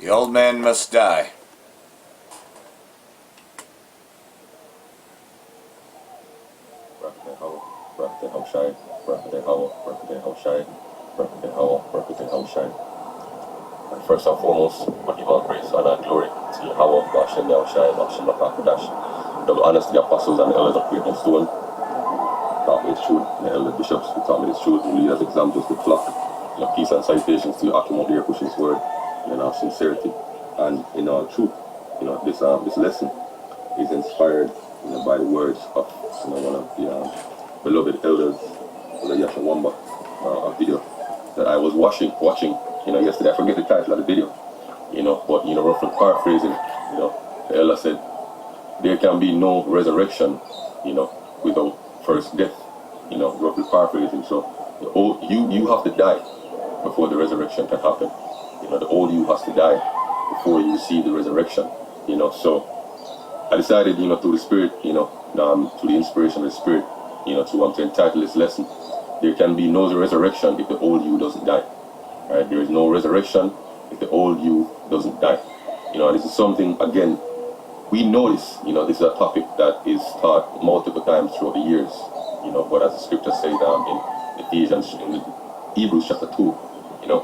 The old man must die. And first and foremost, I give all praise, honor, and glory to Yahweh, Bashem, Yahushai, Bashem, Lakakadash, double honors to the apostles and the elders of Great Stone, taught me this truth, the elder bishops who taught me this truth, who lead as examples to flock. Peace and salutations to Akim pushing his word in our sincerity and in our truth. This lesson is inspired by the words of one of the beloved elders, Elder Yashawamba, a video that I was watching yesterday. I forget the title of the video, but roughly paraphrasing, the elder said, there can be no resurrection, without first death, roughly paraphrasing. So you have to die before the resurrection can happen. The old you has to die before you see the resurrection. So I decided, through the Spirit, through the inspiration of the Spirit, to entitle this lesson, there can be no resurrection if the old you doesn't die. Right? There is no resurrection if the old you doesn't die. This is something, again, we know this. This is a topic that is taught multiple times throughout the years. But as the scripture says in Ephesians, in Hebrews chapter 2,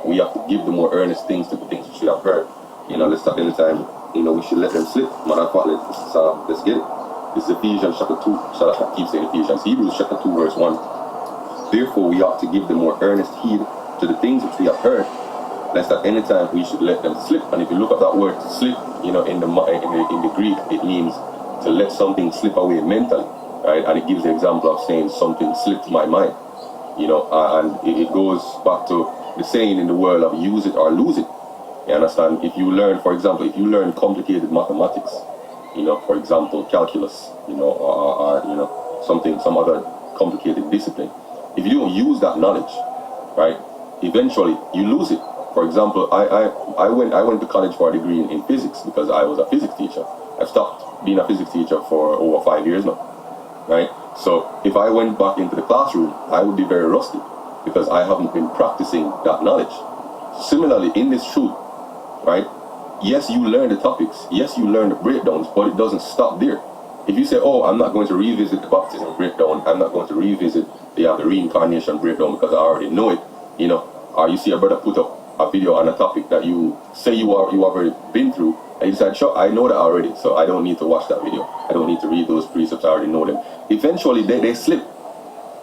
we have to give the more earnest things to the things we should have heard. Let's stop any time, we should let them slip. Man, let's get it. This is Ephesians chapter 2. So I keep saying Ephesians. Hebrews chapter 2 verse 1. Therefore we ought to give the more earnest heed to the things which we have heard, lest at any time we should let them slip. And if you look at that word slip, in the Greek, it means to let something slip away mentally, right? And it gives the example of saying something slipped my mind, and it goes back to the saying in the world of use it or lose it. You understand? If you learn, for example, complicated mathematics, for example, calculus, or some other complicated discipline, if you don't use that knowledge, right, eventually you lose it. For example, I went to college for a degree in physics because I was a physics teacher. I've stopped being a physics teacher for over 5 years now, right? So if I went back into the classroom, I would be very rusty because I haven't been practicing that knowledge. Similarly, in this truth, right? Yes, you learn the topics. Yes, you learn the breakdowns, but it doesn't stop there. If you say, oh, I'm not going to revisit the baptism breakdown, I'm not going to revisit the reincarnation breakdown because I already know it, or you see a brother put up a video on a topic that you say you already been through, and you decide, sure, I know that already, so I don't need to watch that video. I don't need to read those precepts, I already know them. Eventually, they slip,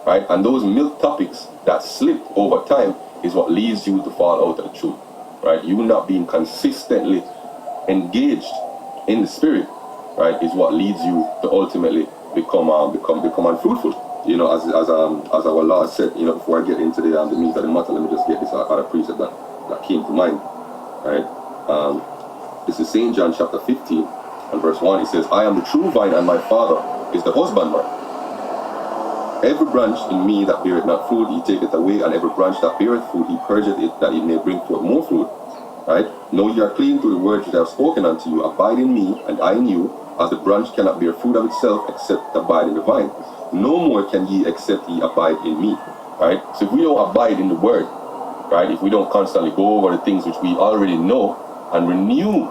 right? And those milk topics that slip over time is what leads you to fall out of the truth, right? You not being consistently engaged in the spirit, right, is what leads you to ultimately become unfruitful. As our Lord said, before I get into the meat of the matter, let me just get this other precept that came to mind, right? This is St. John chapter 15 and verse 1. It says, I am the true vine and my Father is the husbandman. Every branch in me that beareth not fruit, he taketh away, and every branch that beareth fruit, he purgeth it, that it may bring forth more fruit. Right? Know ye are clean through the words which I have spoken unto you. Abide in me, and I in you, as the branch cannot bear fruit of itself, except abide in the vine. No more can ye except ye abide in me. Right? So if we don't abide in the word, right, if we don't constantly go over the things which we already know and renew,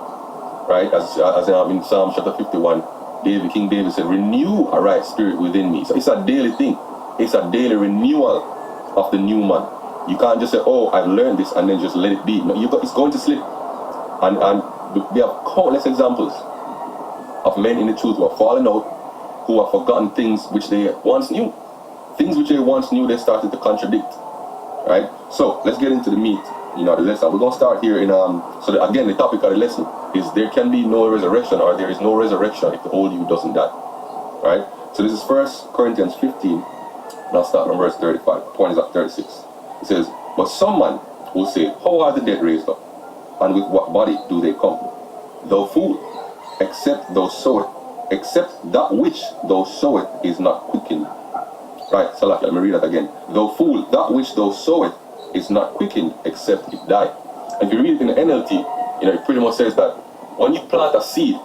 right, as in Psalm chapter 51, King David said, renew a right spirit within me. So it's a daily thing. It's a daily renewal of the new man. You can't just say, oh, I've learned this and then just let it be. No, it's going to slip. And we have countless examples of men in the truth who have fallen out, who have forgotten things which they once knew. Things which they once knew, they started to contradict. Right? So let's get into the meat, the lesson. We're going to start here in, again, the topic of the lesson is there can be no resurrection, or there is no resurrection if the old you doesn't die. Right? So this is 1 Corinthians 15, and I'll start from verse 35. Point is at 36. It says, but some man will say, how are the dead raised up? And with what body do they come? Thou fool, except that which thou sowest is not quickened. Right, so let me read that again. Thou fool, that which thou sowest is not quickened except it die. And if you read it in the NLT, it pretty much says that when you plant a seed,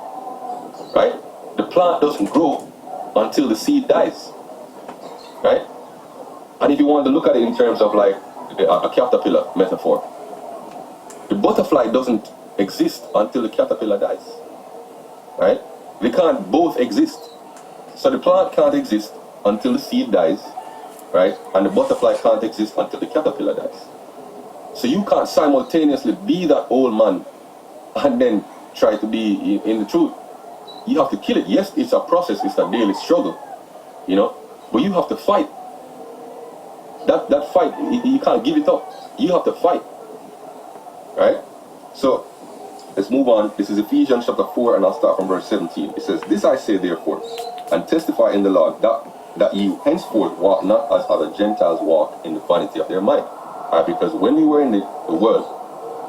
right, the plant doesn't grow until the seed dies. Right? And if you want to look at it in terms of like a caterpillar metaphor, the butterfly doesn't exist until the caterpillar dies. Right? They can't both exist. So the plant can't exist until the seed dies, right? And the butterfly can't exist until the caterpillar dies. So you can't simultaneously be that old man and then try to be in the truth. You have to kill it. Yes, it's a process, it's a daily struggle, you know, but you have to fight. That fight, you can't give it up. You have to fight, right? So let's move on. This is Ephesians chapter 4, and I'll start from verse 17. It says, "This I say therefore, and testify in the Lord, that ye henceforth walk not as other Gentiles walk, in the vanity of their mind." Right? Because when we were in the world,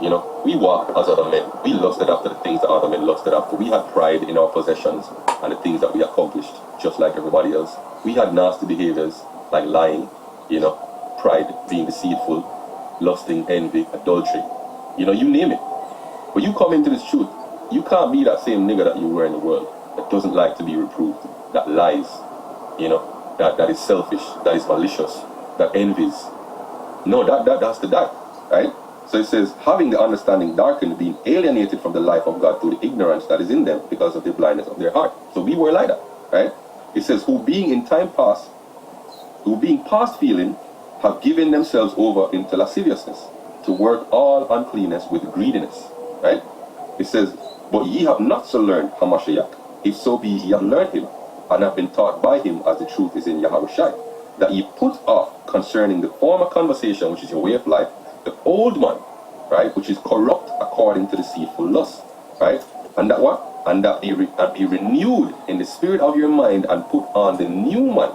you know, we walked as other men. We lusted after the things that other men lusted after. We had pride in our possessions and the things that we accomplished, just like everybody else. We had nasty behaviors like lying, you know, pride, being deceitful, lusting, envy, adultery. You know, you name it. But you come into this truth, you can't be that same nigga that you were in the world, that doesn't like to be reproved, that lies, you know, that is selfish, that is malicious, that envies. No, that has to die, right? So it says, having the understanding darkened, being alienated from the life of God through the ignorance that is in them because of the blindness of their heart. So we were like that, right? It says, who being past feeling, have given themselves over into lasciviousness, to work all uncleanness with greediness, right? It says, but ye have not so learned Hamashiach, if so be ye have learned him, and have been taught by him as the truth is in Yahushai, that ye put off concerning the former conversation, which is your way of life, the old man, right, which is corrupt according to deceitful lust, right? And that what? And that be renewed in the spirit of your mind, and put on the new man,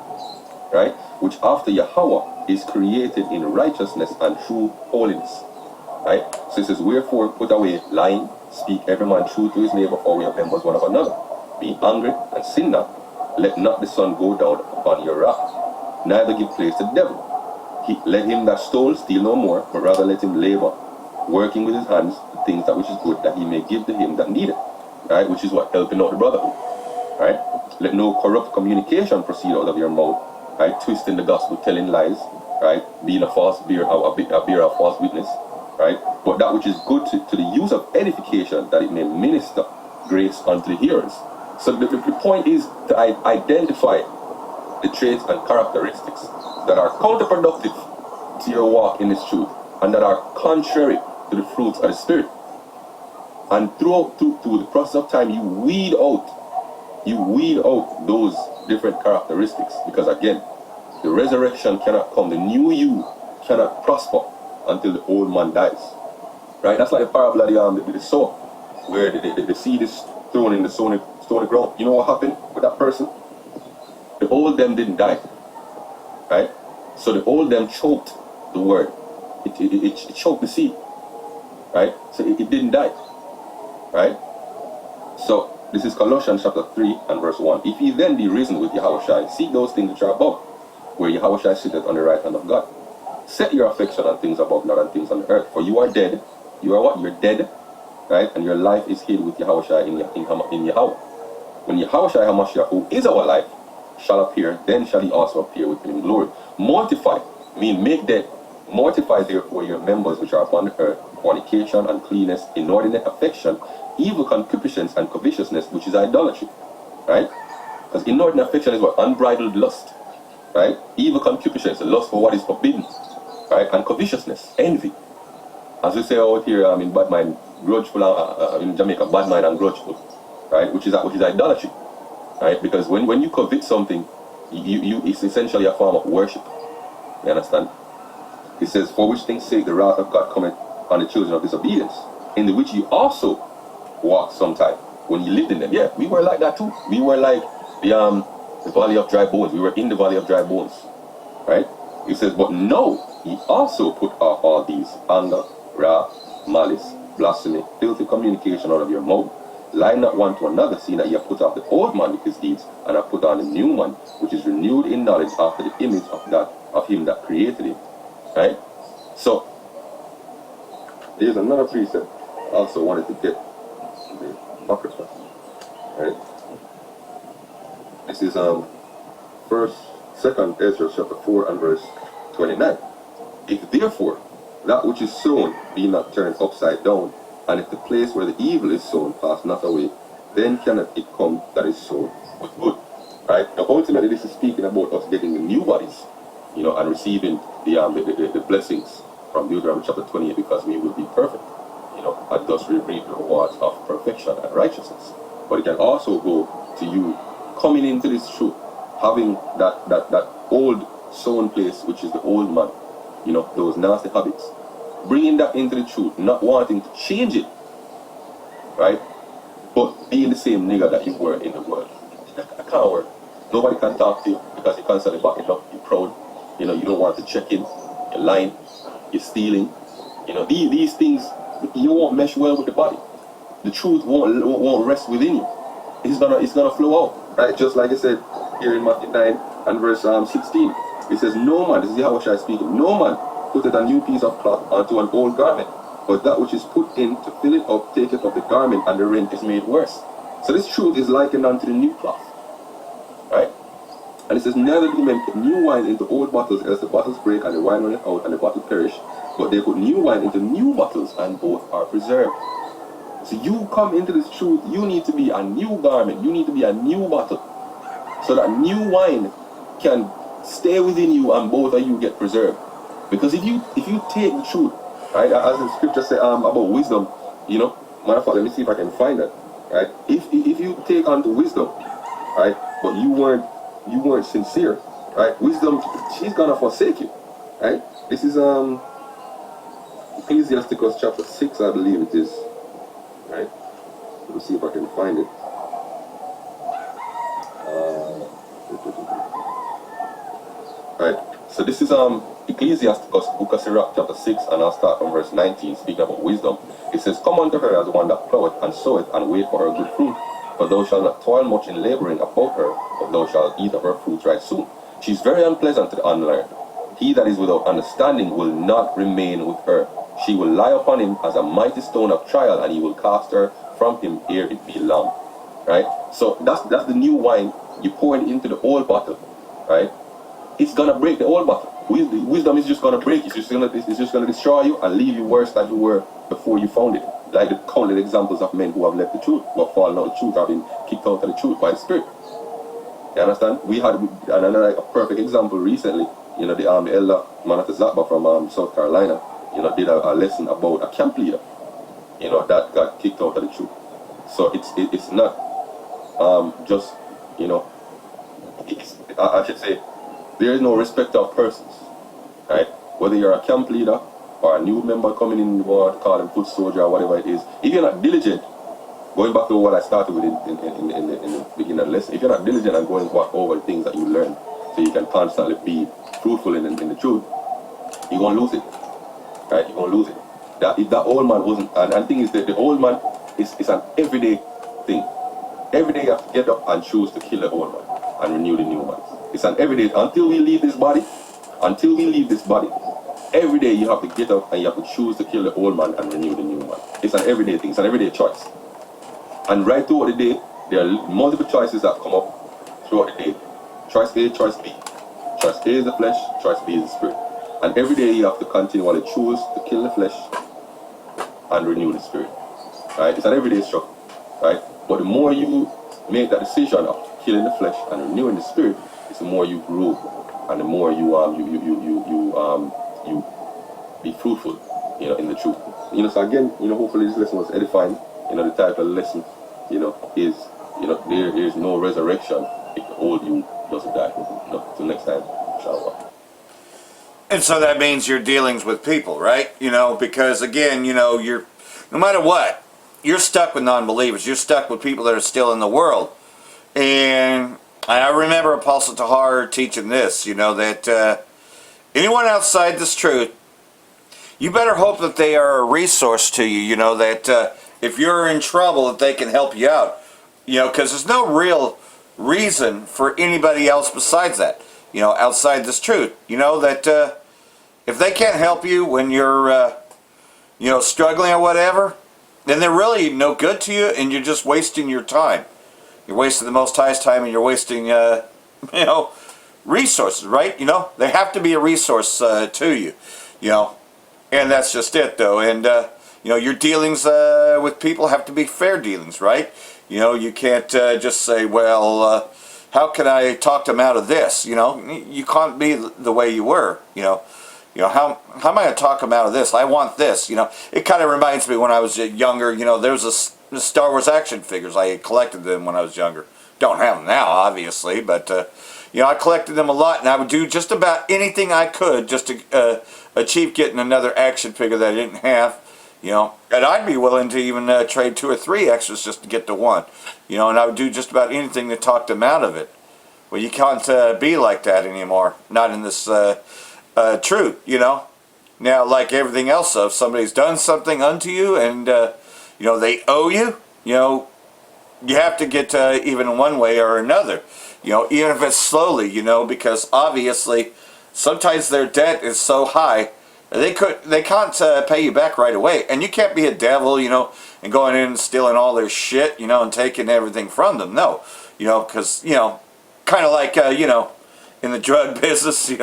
right, which after Yahweh is created in righteousness and true holiness, right? So it says, wherefore put away lying, speak every man true to his neighbor, for we are members one of another. Be angry and sin not. Let not the sun go down upon your wrath, neither give place to the devil. Let him that stole steal no more, but rather let him labor, working with his hands the things that which is good, that he may give to him that needeth, right? Which is what? Helping out the brotherhood, right? Let no corrupt communication proceed out of your mouth, right? Twisting the gospel, telling lies, right? Being a false bearer, a bearer of false witness, right? But that which is good to the use of edification, that it may minister grace unto the hearers. So the point is to identify the traits and characteristics that are counterproductive to your walk in this truth, and that are contrary to the fruits of the Spirit. And through the process of time, you weed out those different characteristics, because again, the resurrection cannot come, the new you cannot prosper until the old man dies, right? That's like the parable of the sower, where the seed is thrown in the stony ground. You know what happened with that person? The old them didn't die, right? So the old them choked the word. It choked the seed, right? So it didn't die, right? So this is Colossians chapter 3 and verse 1. If ye then be risen with Yahushua, seek those things which are above, where Yahushua sitteth on the right hand of God. Set your affection on things above, not on things on the earth. For you are dead. You are what? You're dead, right? And your life is hid with Yahushua in Yahweh. When Yahushua HaMashiach, who is our life, shall appear, then shall he also appear with him in glory. Mortify, mean make dead. Mortify therefore your members which are upon the earth, fornication, uncleanness, inordinate affection, evil concupiscence, and covetousness, which is idolatry, right? Because inordinate affection is what? Unbridled lust, right? Evil concupiscence, the lust for what is forbidden, right? And covetousness, envy. As we say out here in bad mind, grudgeful, in Jamaica, bad mind and grudgeful, right? Which is idolatry, right? Because when you covet something, it's essentially a form of worship. You understand? It says, for which things sake the wrath of God cometh on the children of disobedience, in the which you also walked sometime when you lived in them. Yeah, we were like that too. We were like the valley of dry bones. We were in the valley of dry bones, right? It says, but now ye also put off all these: anger, wrath, malice, blasphemy, filthy communication out of your mouth. Lie not one to another, seeing that ye have put off the old man with his deeds, and have put on the new man, which is renewed in knowledge after the image of him that created him. Right? So there's another precept I also wanted to get the Apocrypha. Right? This is Second Ezra chapter 4 and verse 29. If therefore that which is sown be not turned upside down, And if the place where the evil is sown pass not away, then cannot it come that is sown with good. Right? Now ultimately this is speaking about us getting the new bodies, and receiving the blessings from Deuteronomy chapter 28, because we will be perfect, and thus we reap the rewards of perfection and righteousness. But it can also go to you coming into this truth, having that old sown place, which is the old man, those nasty habits, bringing that into the truth, not wanting to change it, right? But being the same nigga that you were in the world. That can't work. Nobody can talk to you because you're constantly backing up, you're proud, you don't want to check in, you're lying, you're stealing. These things, you won't mesh well with the body. The truth won't rest within you. It's gonna flow out, right? Just like I said here in Matthew 9 and verse 16. It says, no man, this is how I speaking, no man putteth a new piece of cloth onto an old garment, but that which is put in to fill it up taketh up the garment, and the rent is made worse. So this truth is likened unto the new cloth, right? And it says, neither do men put new wine into old bottles, else the bottles break and the wine runneth out and the bottle perish. But they put new wine into new bottles, and both are preserved. So you come into this truth, you need to be a new garment, you need to be a new bottle, so that new wine can stay within you and both of you get preserved. Because if you take the truth, right, as the scripture says about wisdom, matter of fact, let me see if I can find that, right? If you take onto wisdom, right, but you weren't sincere, right? Wisdom, she's gonna forsake you, right? This is Ecclesiasticus chapter 6, I believe it is, right? Let me see if I can find it. Right. So this is Ecclesiasticus, book of Sirach, chapter 6, and I'll start from verse 19, speaking about wisdom. It says, come unto her as one that ploweth and soweth, and wait for her good fruit. For thou shalt not toil much in laboring about her, but thou shalt eat of her fruit right soon. She's very unpleasant to the unlearned. He that is without understanding will not remain with her. She will lie upon him as a mighty stone of trial, and he will cast her from him ere it be long. Right? So that's the new wine. You pour it into the old bottle, right? It's gonna break the old bottle. Wisdom is just gonna break. It's just gonna destroy you and leave you worse than you were before you found it. Like the countless examples of men who have left the truth, who have fallen out of the truth, have been kicked out of the truth by the Spirit. You understand? We had another a perfect example recently. The elder Manata Zakba from South Carolina, did a lesson about a camp leader, that got kicked out of the truth. So it's not just, I should say, there is no respect of persons, right? Whether you're a camp leader or a new member coming in, what call them foot soldier or whatever it is, if you're not diligent, going back to what I started with in the beginning of the lesson, if you're not diligent and going over the things that you learn, so you can constantly be fruitful in the truth, you're gonna lose it, right? You're gonna lose it. That if that old man wasn't, and the thing is that the old man is an everyday thing. Every day you have to get up and choose to kill the old man and renew the new man. It's an everyday, until we leave this body, every day you have to get up and you have to choose to kill the old man and renew the new man. It's an everyday thing, it's an everyday choice. And right throughout the day, there are multiple choices that come up throughout the day. Choice A, choice B. Choice A is the flesh, choice B is the spirit. And every day you have to continually choose to kill the flesh and renew the spirit. Right? It's an everyday struggle. Right? But the more you make that decision of killing the flesh and renewing the spirit, it's the more you grow, and the more you be fruitful, in the truth. So again, hopefully this lesson was edifying. The type of lesson, is, there is no resurrection if the old you doesn't die. Till next time, inshallah. And so that means you're dealing with people, right? Because again, you're, no matter what, you're stuck with non-believers. You're stuck with people that are still in the world. And I remember Apostle Tahar teaching this, that anyone outside this truth, you better hope that they are a resource to you, that if you're in trouble, that they can help you out. Because there's no real reason for anybody else besides that, outside this truth. That if they can't help you when you're, struggling or whatever, then they're really no good to you, and you're just wasting your time. You're wasting the Most High's time, and you're wasting, resources, right? They have to be a resource to you, and that's just it, though. And your dealings with people have to be fair dealings, right? You can't just say, well, how can I talk them out of this? You can't be the way you were. How am I going to talk them out of this? I want this. It kind of reminds me when I was younger. There was the Star Wars action figures. I had collected them when I was younger. Don't have them now, obviously, but I collected them a lot, and I would do just about anything I could just to achieve getting another action figure that I didn't have. And I'd be willing to even trade 2 or 3 extras just to get the one. And I would do just about anything to talk them out of it. Well, you can't be like that anymore. Not in this truth, Now, like everything else, if somebody's done something unto you and, they owe you, you have to get even one way or another. Even if it's slowly, because obviously sometimes their debt is so high they can't pay you back right away, and you can't be a devil, and going in and stealing all their shit, and taking everything from them. No, because kind of like in the drug business, you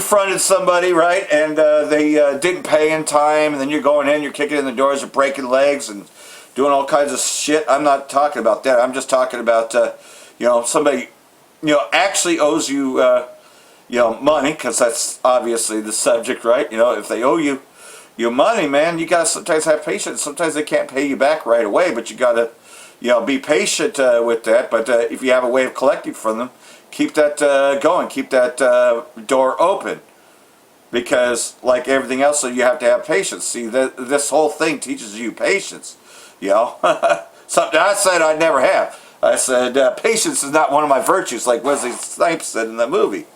fronted somebody, right, and they didn't pay in time, and then you're going in, you're kicking in the doors, you're breaking legs, and doing all kinds of shit. I'm not talking about that. I'm just talking about somebody actually owes you money, because that's obviously the subject, right? If they owe you your money, man, you gotta sometimes have patience. Sometimes they can't pay you back right away, but you gotta be patient with that. But if you have a way of collecting from them, keep that going, keep that door open, because like everything else, so you have to have patience. See, this whole thing teaches you patience. Something I said I'd never have. I said patience is not one of my virtues, like Wesley Snipes said in the movie.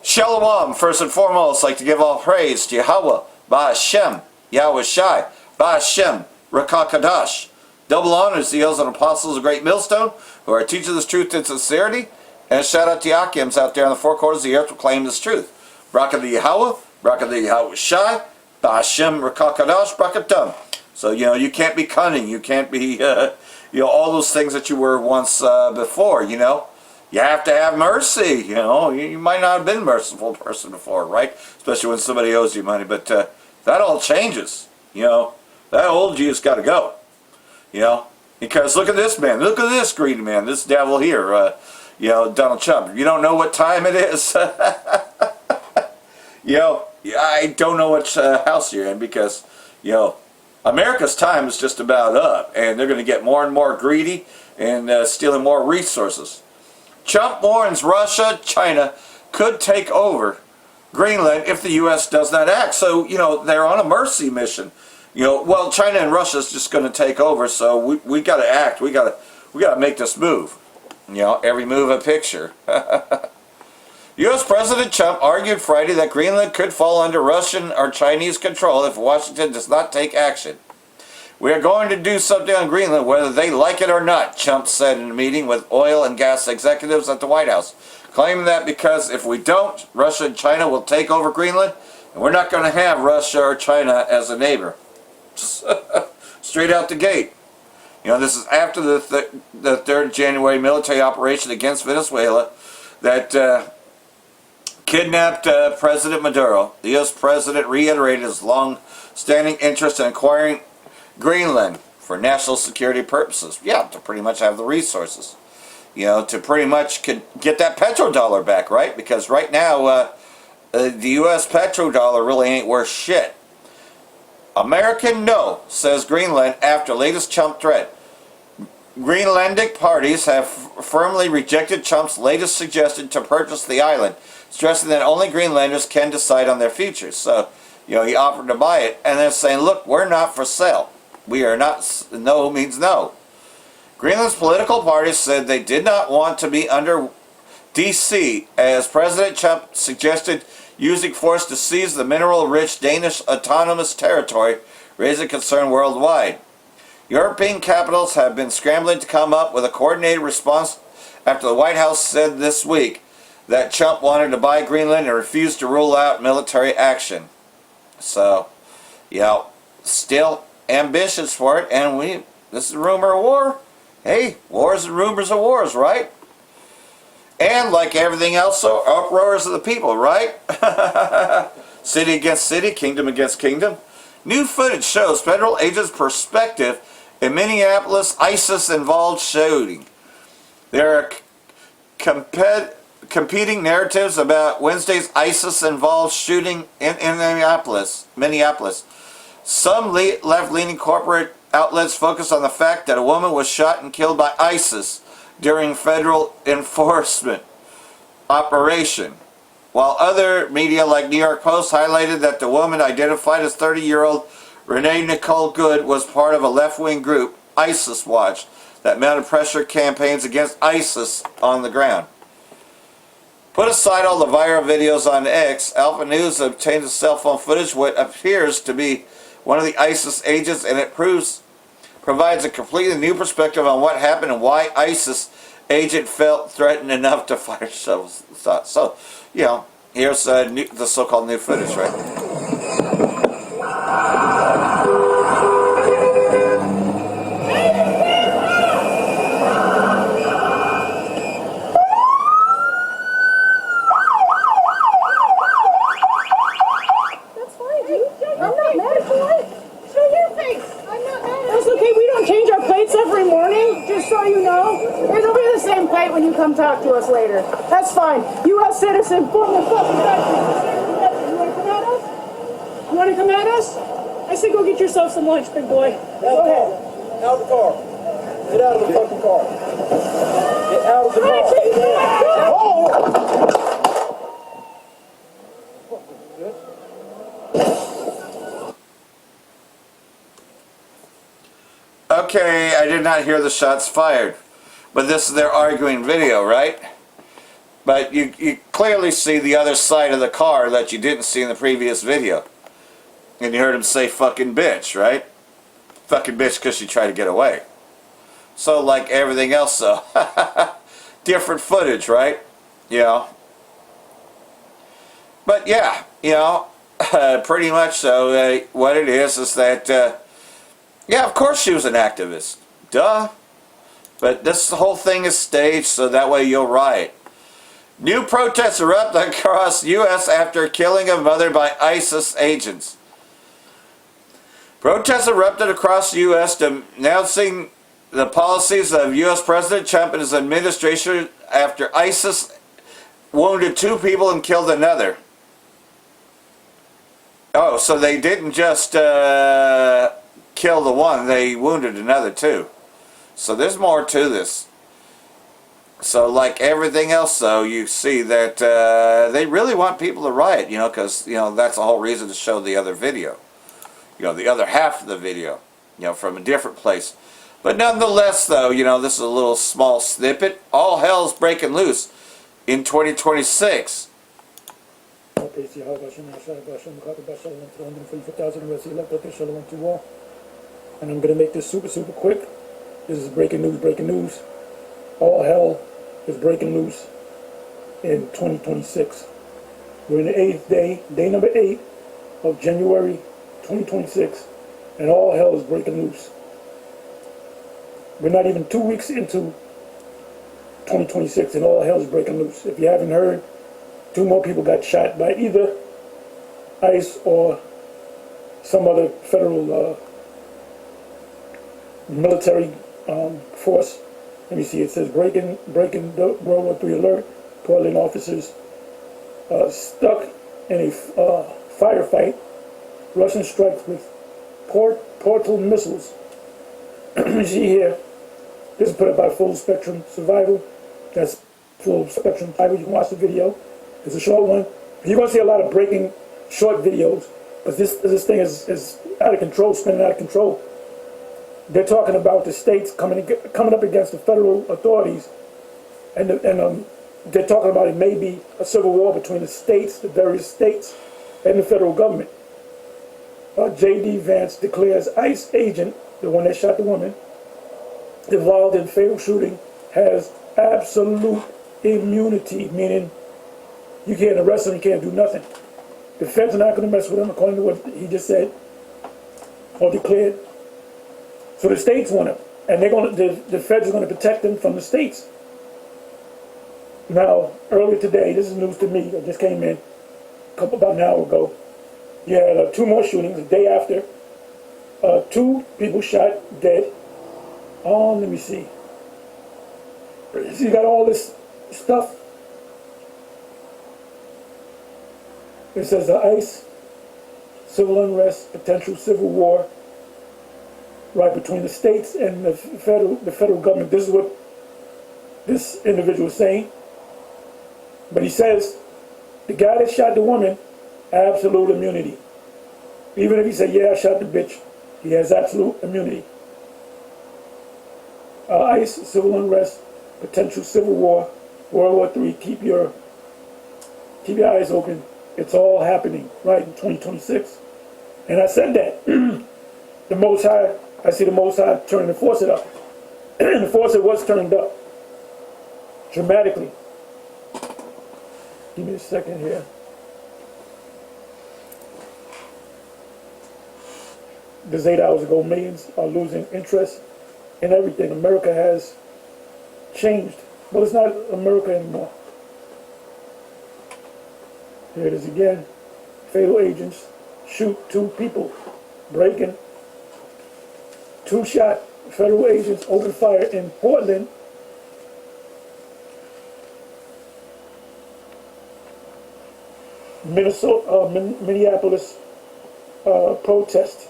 Shalom, first and foremost, like to give all praise to Yahweh, Ba'ashem, Yahweh Shai, Ba'ashem, Rakakadash. Double honors to the elders and apostles of Great Millstone, who are teaching this truth in sincerity, and a shout out to Yakims out there in the 4 quarters of the earth to proclaim this truth. Braka the Yahweh, Braka the Yahweh Shai, Ba'ashem, Rakakadash, Brakatum. So, you can't be cunning, you can't be, all those things that you were once before, You have to have mercy, You might not have been a merciful person before, right? Especially when somebody owes you money, but that all changes, That old you's got to go, Because look at this man, look at this greedy man, this devil here, Donald Trump. You don't know what time it is, I don't know which house you're in, because, America's time is just about up, and they're going to get more and more greedy and stealing more resources. Trump warns Russia, China could take over Greenland if the U.S. does not act. So, they're on a mercy mission. Well, China and Russia is just going to take over, so we got to act. We got to make this move. Every move a picture. U.S. President Trump argued Friday that Greenland could fall under Russian or Chinese control if Washington does not take action. We are going to do something on Greenland whether they like it or not, Trump said in a meeting with oil and gas executives at the White House, claiming that because if we don't, Russia and China will take over Greenland, and we're not going to have Russia or China as a neighbor. Straight out the gate. This is after the 3rd January military operation against Venezuela that kidnapped President Maduro. The U.S. president reiterated his long-standing interest in acquiring Greenland for national security purposes. Yeah, to pretty much have the resources. To pretty much get that petrodollar back, right? Because right now, the U.S. petrodollar really ain't worth shit. American no, says Greenland after latest Trump threat. Greenlandic parties have firmly rejected Trump's latest suggestion to purchase the island, stressing that only Greenlanders can decide on their futures. So, he offered to buy it, and they're saying, look, we're not for sale. We are not, no means no. Greenland's political parties said they did not want to be under D.C. as President Trump suggested using force to seize the mineral-rich Danish autonomous territory, raising concern worldwide. European capitals have been scrambling to come up with a coordinated response after the White House said this week that Trump wanted to buy Greenland and refused to rule out military action. So, still ambitious for it, and this is a rumor of war. Hey, wars and rumors of wars, right? And like everything else, so uproars of the people, right? City against city, kingdom against kingdom. New footage shows federal agents' perspective in Minneapolis ISIS-involved shooting. There are competing narratives about Wednesday's ISIS-involved shooting in Minneapolis. Some left-leaning corporate outlets focus on the fact that a woman was shot and killed by ISIS during federal enforcement operation, while other media like New York Post highlighted that the woman, identified as 30-year-old Renee Nicole Good, was part of a left-wing group, ISIS Watch, that mounted pressure campaigns against ISIS on the ground. Put aside all the viral videos on X, Alpha News obtained the cell phone footage what appears to be one of the ISIS agents, and it provides a completely new perspective on what happened and why ISIS agent felt threatened enough to fire shots. So, you know, here's the so-called new footage, right? When you come talk to us later. That's fine. U.S. citizen, form the fucking country. You want to come at us? You want to come at us? I say go get yourself some lunch, big boy. Go ahead. Out of the car. Get out of the fucking car. Get out of the car. Okay, I did not hear the shots fired. But this is their arguing video, right? But you clearly see the other side of the car that you didn't see in the previous video. And you heard him say fucking bitch, right? Fucking bitch because she tried to get away. So like everything else, so different footage, right? You know. But yeah, you know, pretty much so. What it is that, yeah, of course she was an activist. Duh. But this whole thing is staged so that way you'll riot. New protests erupt across U.S. after killing of mother by ISIS agents. Protests erupted across the U.S. denouncing the policies of U.S. President Trump and his administration after ISIS wounded 2 people and killed another. Oh, so they didn't just kill the one, they wounded another too. So there's more to this. So like everything else though, you see that they really want people to riot, you know, because, you know, that's the whole reason to show the other video. You know, the other half of the video, you know, from a different place. But nonetheless though, you know, this is a little small snippet. All hell's breaking loose in 2026. And I'm going to make this super quick. This is breaking news. All hell is breaking loose in 2026. We're in the 8th day, day number 8 of January 2026, and all hell is breaking loose. We're not even 2 weeks into 2026, and all hell is breaking loose. If you haven't heard, 2 more people got shot by either ICE or some other federal military force. Let me see, it says breaking the World War III alert. Portland officers stuck in a firefight. Russian strikes with portal missiles. You see here, this is put up by Full Spectrum Survival. That's Full Spectrum Survival. You can watch the video. It's a short one. You're going to see a lot of breaking short videos, but this thing is out of control, spinning out of control. They're talking about the states coming up against the federal authorities, and they're talking about it may be a civil war between the states, the various states, and the federal government. J.D. Vance declares ICE agent, the one that shot the woman, involved in fatal shooting, has absolute immunity, meaning you can't arrest him, you can't do nothing. The feds are not going to mess with him, according to what he just said or declared. So the states want him, and the feds are going to protect them from the states. Now, earlier today, this is news to me. I just came in about an hour ago. You had 2 more shootings the day after. 2 people shot dead. Let me see. So you got all this stuff. It says ICE, civil unrest, potential civil war, right between the states and the federal government. This is what this individual is saying. But he says the guy that shot the woman, absolute immunity. Even if he said, yeah, I shot the bitch, he has absolute immunity. ICE, civil unrest, potential civil war, World War III. Keep your eyes open. It's all happening right in 2026. And I said that the Most High, I see the Most High turning the faucet up. The faucet was turned up dramatically. Give me a second here. This 8 hours ago, millions are losing interest in everything. America has changed. Well, it's not America anymore. Here it is again. Fatal agents shoot 2 people. Breaking. 2 shot. Federal agents open fire in Portland. Minneapolis protest.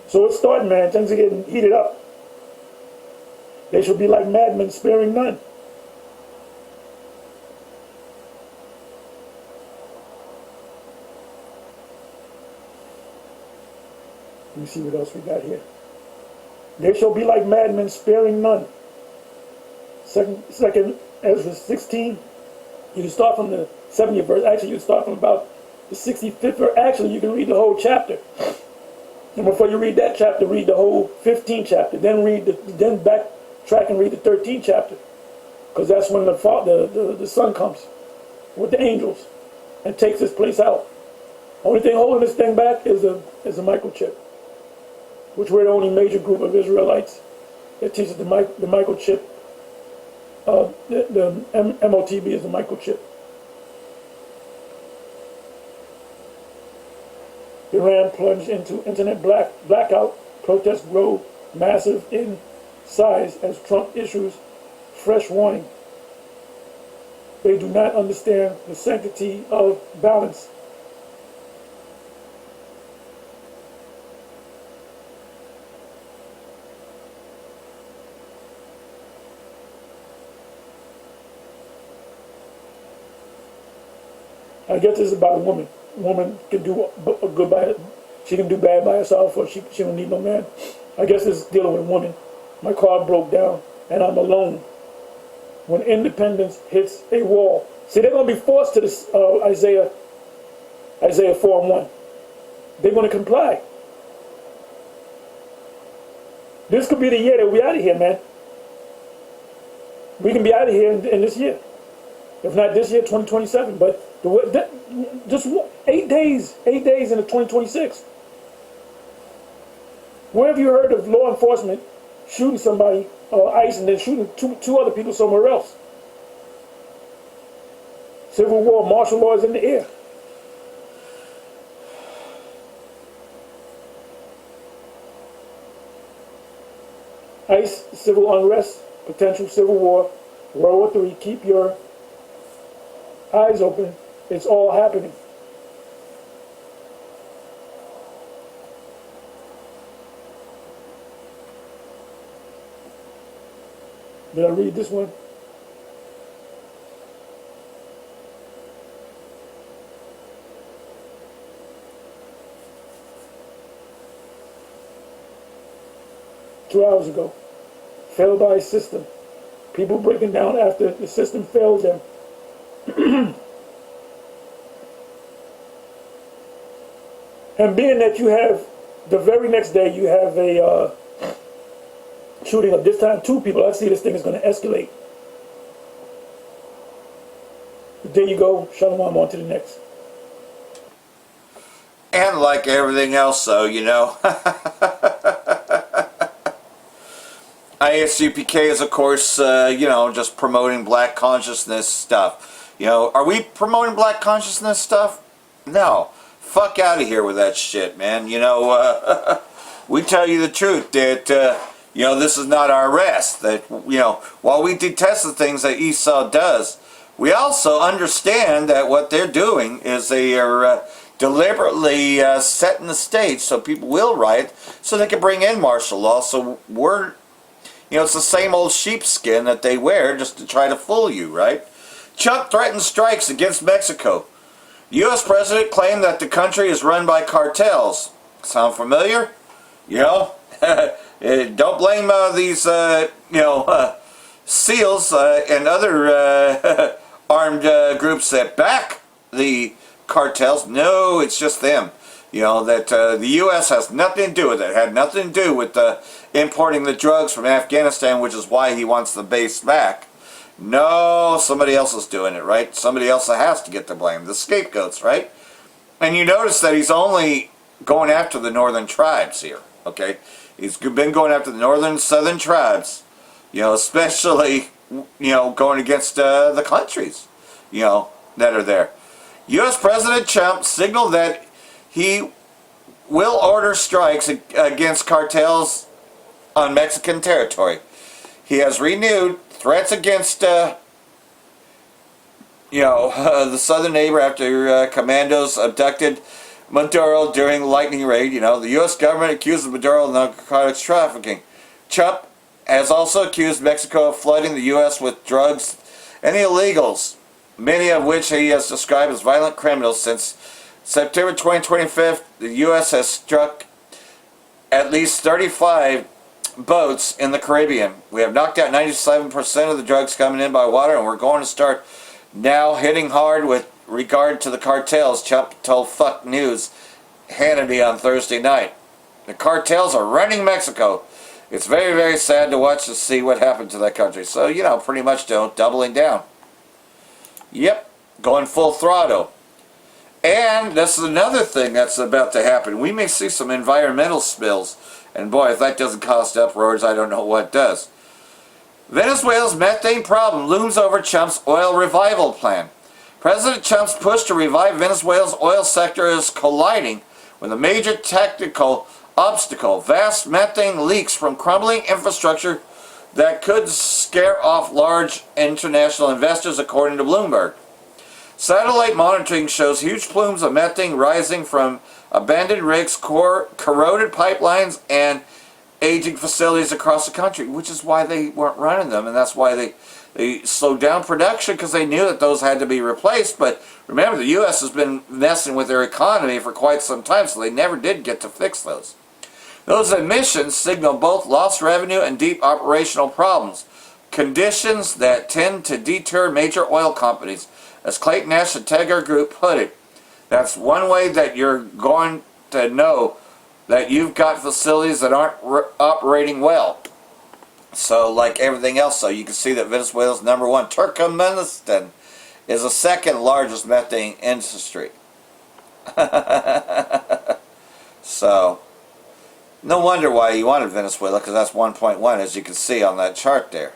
So it's starting, man. Things are getting heated up. They should be like madmen, sparing none. Let me see what else we got here. They shall be like madmen, sparing none. Second Ezra 16. You can start from the 70th verse. Actually, you can start from about the 65th verse. Actually, you can read the whole chapter. And before you read that chapter, read the whole 15th chapter. Then backtrack and read the 13th chapter, because that's when the sun comes with the angels and takes this place out. Only thing holding this thing back is a microchip, which we're the only major group of Israelites that teaches the microchip. The MOTB is the microchip. Iran plunged into internet blackout. Protests grow massive in size as Trump issues fresh warning. They do not understand the sanctity of balance. I guess this is about a woman. Woman can do good by, she can do bad by herself, or she don't need no man. I guess it's dealing with a woman. My car broke down and I'm alone. When independence hits a wall. See, they're going to be forced to this Isaiah 4:1. They're going to comply. This could be the year that we're out of here, man. We can be out of here in this year. If not this year, 2027. But just 8 days into 2026. Where have you heard of law enforcement shooting somebody, ICE, and then shooting two other people somewhere else? Civil war, martial law is in the air. ICE, civil unrest, potential civil war, World War III. Keep your eyes open. It's all happening. Did I read this one? Two hours ago. Failed by a system. People breaking down after the system failed them. And being that you have, the very next day you have a shooting of this time 2 people, I see this thing is going to escalate. there you go. Shalom, on to the next. And like everything else, though, you know, ISUPK is, of course, you know, just promoting black consciousness stuff. You know, are we promoting black consciousness stuff? No. Fuck out of here with that shit, man. You know, we tell you the truth that, you know, this is not our rest. That, you know, while we detest the things that Esau does, we also understand that what they're doing is they are deliberately setting the stage so people will riot, so they can bring in martial law. So we're, you know, it's the same old sheepskin that they wear just to try to fool you, right? Trump threatened strikes against Mexico. U.S. President claimed that the country is run by cartels. Sound familiar? You know, don't blame these, you know, SEALs and other armed groups that back the cartels. No, it's just them. You know, that the U.S. has nothing to do with it. It had nothing to do with importing the drugs from Afghanistan, which is why he wants the base back. No, somebody else is doing it, right? Somebody else has to get the blame. The scapegoats, right? And you notice that he's only going after the northern tribes here, okay? He's been going after the northern southern tribes, you know, especially, you know, going against the countries, you know, that are there. U.S. President Trump signaled that he will order strikes against cartels on Mexican territory. He has renewed threats against, you know, the southern neighbor after commandos abducted Maduro during the lightning raid. You know, the U.S. government accused Maduro of narcotics trafficking. Trump has also accused Mexico of flooding the U.S. with drugs and illegals, many of which he has described as violent criminals. Since September 2025, the U.S. has struck at least 35 boats in the Caribbean. We have knocked out 97% of the drugs coming in by water, and we're going to start now hitting hard with regard to the cartels, Trump told Fuck News Hannity on Thursday night. The cartels are running Mexico. It's very, very sad to watch to see what happened to that country. So, you know, pretty much doubling down. Yep, going full throttle. And this is another thing that's about to happen. We may see some environmental spills. And boy, if that doesn't cause uproars, I don't know what does. Venezuela's methane problem looms over Trump's oil revival plan. President Trump's push to revive Venezuela's oil sector is colliding with a major technical obstacle: vast methane leaks from crumbling infrastructure that could scare off large international investors, according to Bloomberg. Satellite monitoring shows huge plumes of methane rising from abandoned rigs, corroded pipelines, and aging facilities across the country, which is why they weren't running them, and that's why they slowed down production, because they knew that those had to be replaced. But remember, the U.S. has been messing with their economy for quite some time, so they never did get to fix those. Those emissions signal both lost revenue and deep operational problems, conditions that tend to deter major oil companies. As Clayton Nash, the Tegar Group, put it, that's one way that you're going to know that you've got facilities that aren't operating well. So, like everything else, so you can see that Venezuela's number one, Turkmenistan, is the second largest methane industry. So, no wonder why you wanted Venezuela, because that's 1.1, as you can see on that chart there.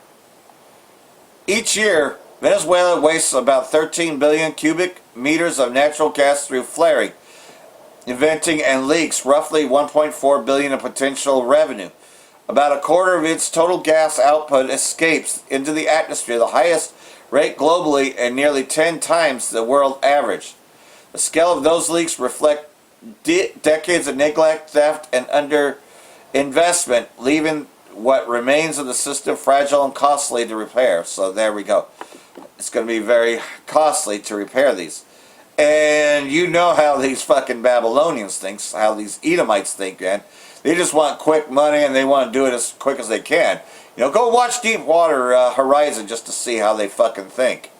Each year, Venezuela wastes about 13 billion cubic meters of natural gas through flaring, venting, and leaks, roughly 1.4 billion in potential revenue. About a quarter of its total gas output escapes into the atmosphere, the highest rate globally and nearly 10 times the world average. The scale of those leaks reflect decades of neglect, theft, and underinvestment, leaving what remains of the system fragile and costly to repair. So there we go. It's going to be very costly to repair these. And you know how these fucking Babylonians think, how these Edomites think, man. They just want quick money, and they want to do it as quick as they can. You know, go watch Deepwater Horizon just to see how they fucking think.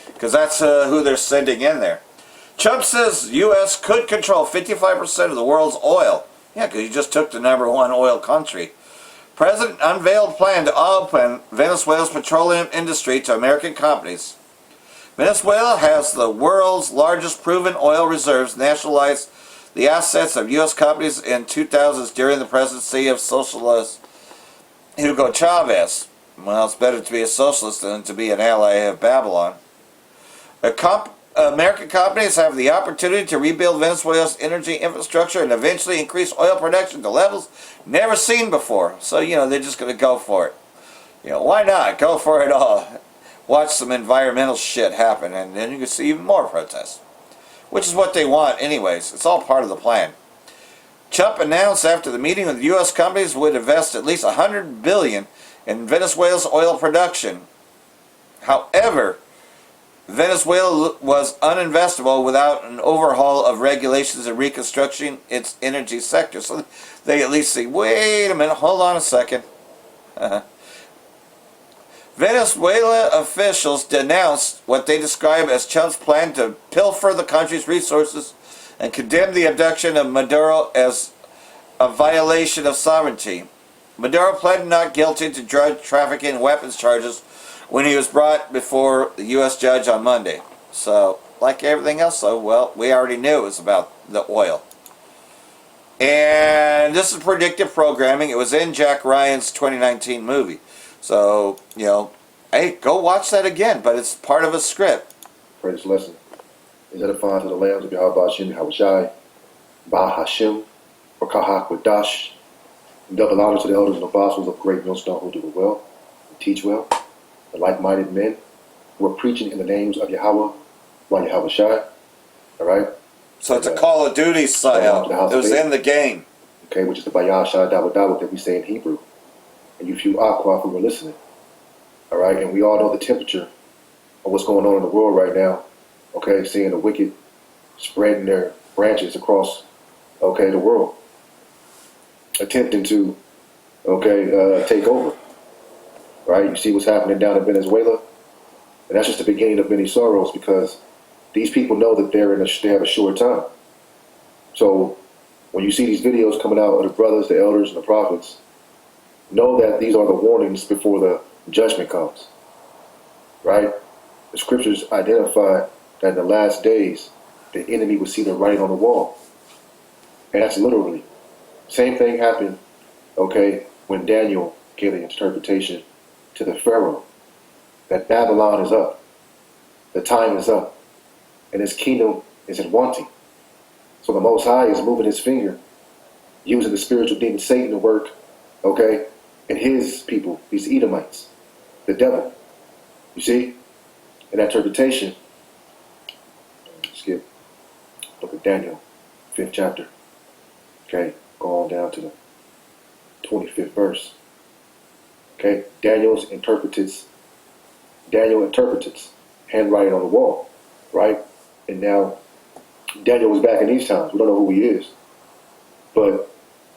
Because that's who they're sending in there. Trump says U.S. could control 55% of the world's oil. Yeah, because he just took the number one oil country. President unveiled plan to open Venezuela's petroleum industry to American companies. Venezuela has the world's largest proven oil reserves, nationalized the assets of U.S. companies in 2000s during the presidency of socialist Hugo Chavez. Well, it's better to be a socialist than to be an ally of Babylon. American companies have the opportunity to rebuild Venezuela's energy infrastructure and eventually increase oil production to levels never seen before. So, they're just going to go for it. Why not? Go for it all. Watch some environmental shit happen, and then you can see even more protests. Which is what they want anyways. It's all part of the plan. Trump announced after the meeting with U.S. companies would invest at least $100 billion in Venezuela's oil production. However, Venezuela was uninvestable without an overhaul of regulations and reconstructing its energy sector. So they at least say, wait a minute, hold on a second. Venezuela officials denounced what they describe as Trump's plan to pilfer the country's resources and condemned the abduction of Maduro as a violation of sovereignty. Maduro pled not guilty to drug trafficking and weapons charges when he was brought before the U.S. judge on Monday. So, like everything else, we already knew it was about the oil. And this is predictive programming. It was in Jack Ryan's 2019 movie. So, hey, go watch that again, but it's part of a script. Pray this lesson is edifying to the lambs of Yahweh Hashem, Yahushai, Ba Hashem, or Kahak Wadash, and double honor to the elders and apostles of great millstone who do it well and teach well, the like-minded men who are preaching in the names of Yahweh, while Yahushai. All right? So it's a Call of Duty style. It was in the game. Okay, which is the Bayah Shai Dawah Dawah that we say in Hebrew. And you few Aqua who were listening. All right, and we all know the temperature of what's going on in the world right now. Okay, seeing the wicked spreading their branches across, the world, attempting to, take over. Right, you see what's happening down in Venezuela, and that's just the beginning of many sorrows because these people know that they have a short time. So when you see these videos coming out of the brothers, the elders, and the prophets, know that these are the warnings before the judgment comes. Right? The scriptures identify that in the last days, the enemy would see the writing on the wall. And that's literally. Same thing happened, when Daniel gave the interpretation to the Pharaoh that Babylon is up. The time is up. And his kingdom is in wanting. So the Most High is moving his finger, using the spiritual demon Satan to work, and his people, these Edomites, the devil. You see? In that interpretation, skip, look at Daniel, 5th chapter. Go on down to the 25th verse. Daniel interprets handwriting on the wall, right? And now Daniel was back in these times. We don't know who he is, but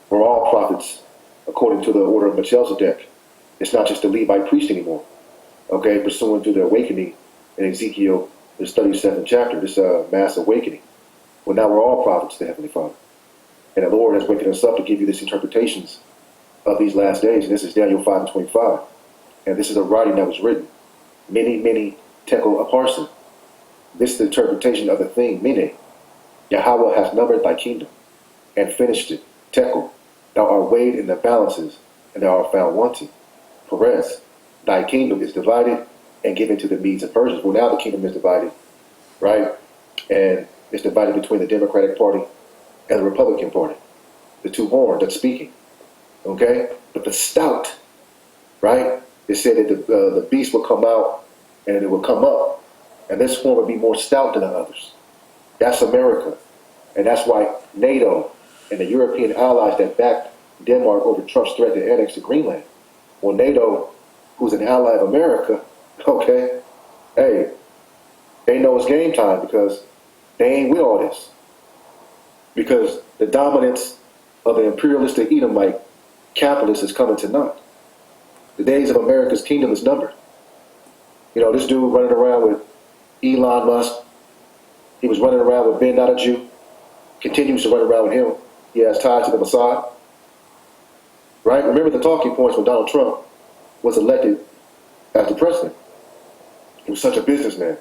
we're all prophets according to the order of Melchizedek. It's not just the Levite priest anymore. Pursuant to the awakening in Ezekiel, the 37th chapter, this mass awakening. Well, now we're all prophets to the Heavenly Father. And the Lord has wakened us up to give you these interpretations of these last days. And this is Daniel 5:25. And this is a writing that was written. Many tekel aparsin. This is the interpretation of the thing, mene. Yahweh has numbered thy kingdom and finished it. Tekel. Thou art weighed in the balances, and thou art found wanting. Perez. Thy kingdom is divided and given to the Medes and Persians. Well, now the kingdom is divided, right? And it's divided between the Democratic Party and the Republican Party. The two horns that's speaking. But the stout, right? It said that the beast will come out and it will come up, and this horn will be more stout than the others. That's America. And that's why NATO and the European allies that backed Denmark over Trump's threat to annex to Greenland. Well, NATO, who's an ally of America, hey, they know it's game time because they ain't with all this. Because the dominance of the imperialistic Edomite capitalist is coming to naught. The days of America's kingdom is numbered. This dude running around with Elon Musk, he was running around with Ben, not a Jew, continues to run around with him. He has ties to the Mossad. Right? Remember the talking points when Donald Trump was elected as the president. He was such a businessman.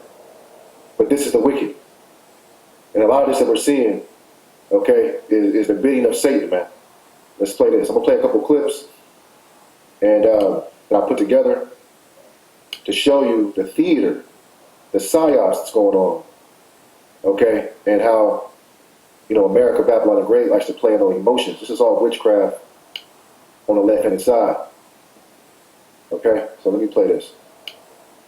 but this is the wicked. And a lot of this that we're seeing, okay, is the bidding of Satan, man. Let's play this. I'm gonna play a couple clips, and that I put together to show you the theater, the psyops that's going on, okay, and how, you know, America, Babylon the Great likes to play on emotions. This is all witchcraft on the left-hand side. Okay, so let me play this.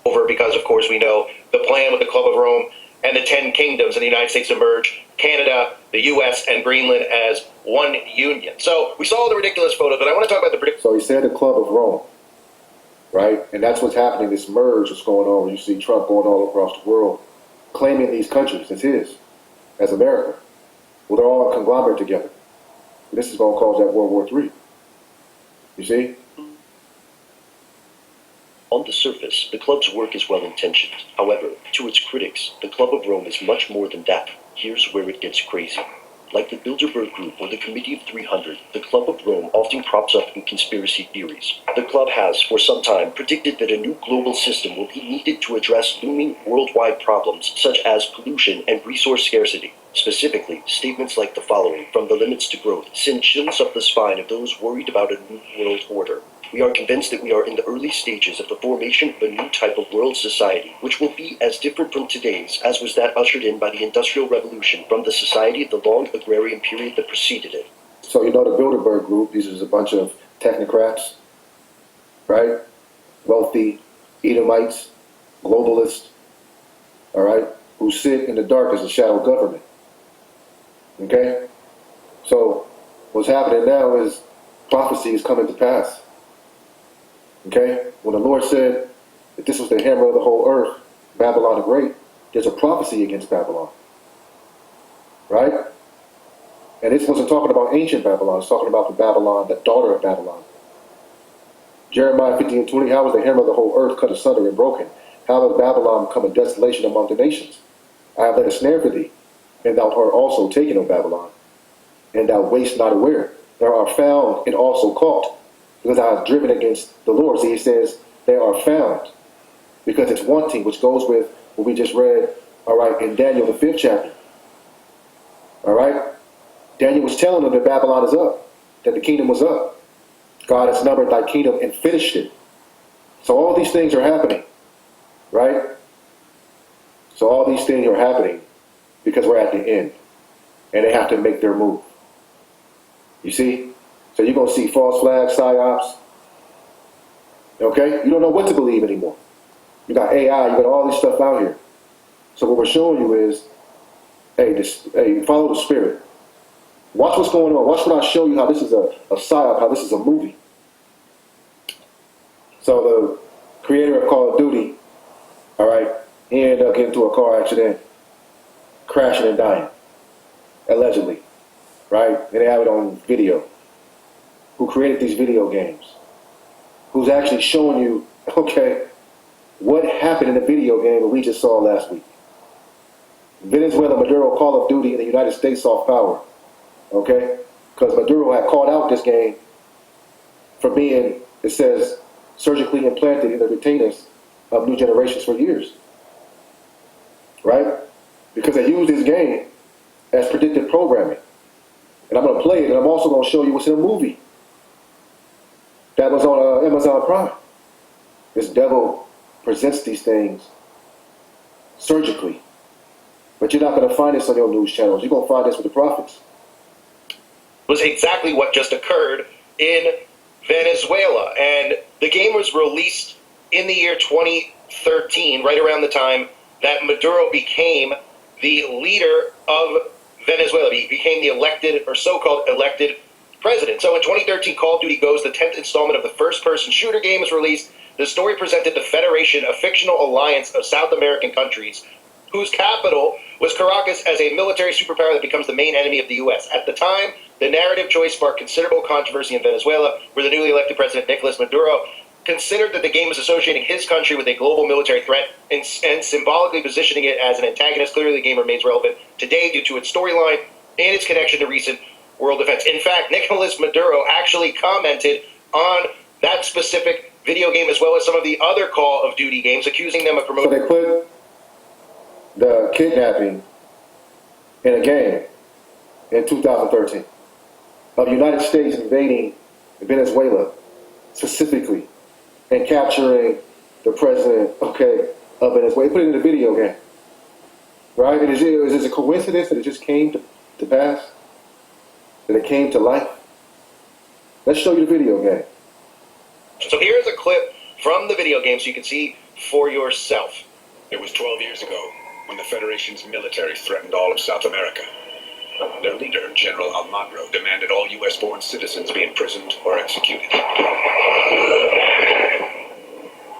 Over because, of course, we know the plan with the Club of Rome and the 10 kingdoms in the United States emerge, Canada, the U.S., and Greenland as one union. So we saw the ridiculous photo, but I want to talk about the predictive. So he said the Club of Rome, right? And that's what's happening, this merge that's going on, where you see Trump going all across the world, claiming these countries as his, as America. Well, they're all a conglomerate together. And this is going to cause that World War III. You see? On the surface, the club's work is well-intentioned. However, to its critics, the Club of Rome is much more than that. Here's where it gets crazy. Like the Bilderberg Group or the Committee of 300, the Club of Rome often crops up in conspiracy theories. The club has, for some time, predicted that a new global system will be needed to address looming worldwide problems such as pollution and resource scarcity. Specifically, statements like the following from The Limits to Growth send chills up the spine of those worried about a new world order. We are convinced that we are in the early stages of the formation of a new type of world society, which will be as different from today's as was that ushered in by the Industrial Revolution from the society of the long agrarian period that preceded it. So you know the Bilderberg Group, these is a bunch of technocrats, right? Wealthy Edomites, globalists, all right, who sit in the dark as a shadow government. Okay? So what's happening now is prophecy is coming to pass. Okay? When the Lord said that this was the hammer of the whole earth, Babylon the Great, there's a prophecy against Babylon. Right? And this wasn't talking about ancient Babylon, it's talking about the Babylon, the daughter of Babylon. Jeremiah 15:20, how was the hammer of the whole earth cut asunder and broken? How has Babylon become a desolation among the nations? I have laid a snare for thee, and thou art also taken, O Babylon, and thou wast not aware. Thou art found and also caught, because I have driven against the Lord. See, he says, they are found, because it's wanting, which goes with what we just read, all right, in Daniel, the 5th chapter. All right? Daniel was telling them that Babylon is up, that the kingdom was up. God has numbered thy kingdom and finished it. So all these things are happening, right? So all these things are happening because we're at the end, and they have to make their move. You see? So you're going to see false flags, psyops. Okay? You don't know what to believe anymore. You got AI, you got all this stuff out here. So what we're showing you is, hey, follow the spirit. Watch what's going on. Watch what I show you, how this is a psyop, how this is a movie. So the creator of Call of Duty, all right, he ended up getting into a car accident, crashing and dying, allegedly, right? And they have it on video. Who created these video games? Who's actually showing you, okay, what happened in the video game that we just saw last week? Venezuela, Maduro, Call of Duty, and the United States soft power. Okay? Because Maduro had called out this game for being, it says, surgically implanted in the retainers of new generations for years. Right? Because they use this game as predictive programming. And I'm going to play it, and I'm also going to show you what's in a movie that was on Amazon Prime. This devil presents these things surgically. But you're not going to find this on your news channels. You're going to find this with the prophets. Was exactly what just occurred in Venezuela. And the game was released in the year 2013, right around the time that Maduro became the leader of Venezuela. He became the elected, or so-called elected, president. So in 2013, Call of Duty Goes, the 10th installment of the first-person shooter game, was released. The story presented the Federation, a fictional alliance of South American countries, whose capital was Caracas, as a military superpower that becomes the main enemy of the U.S. At the time, the narrative choice sparked considerable controversy in Venezuela, where the newly elected president, Nicolas Maduro, considered that the game was associating his country with a global military threat and symbolically positioning it as an antagonist. Clearly, the game remains relevant today due to its storyline and its connection to recent world events. In fact, Nicolas Maduro actually commented on that specific video game as well as some of the other Call of Duty games, accusing them of promoting... So they put the kidnapping in a game in 2013 of the United States invading Venezuela specifically and capturing the president, okay, of Venezuela. Put it in a video game, right? And is it a coincidence that it just came to pass? That it came to life? Let's show you the video game. So here's a clip from the video game so you can see for yourself. It was 12 years ago when the Federation's military threatened all of South America. Their leader, General Maduro, demanded all U.S.-born citizens be imprisoned or executed.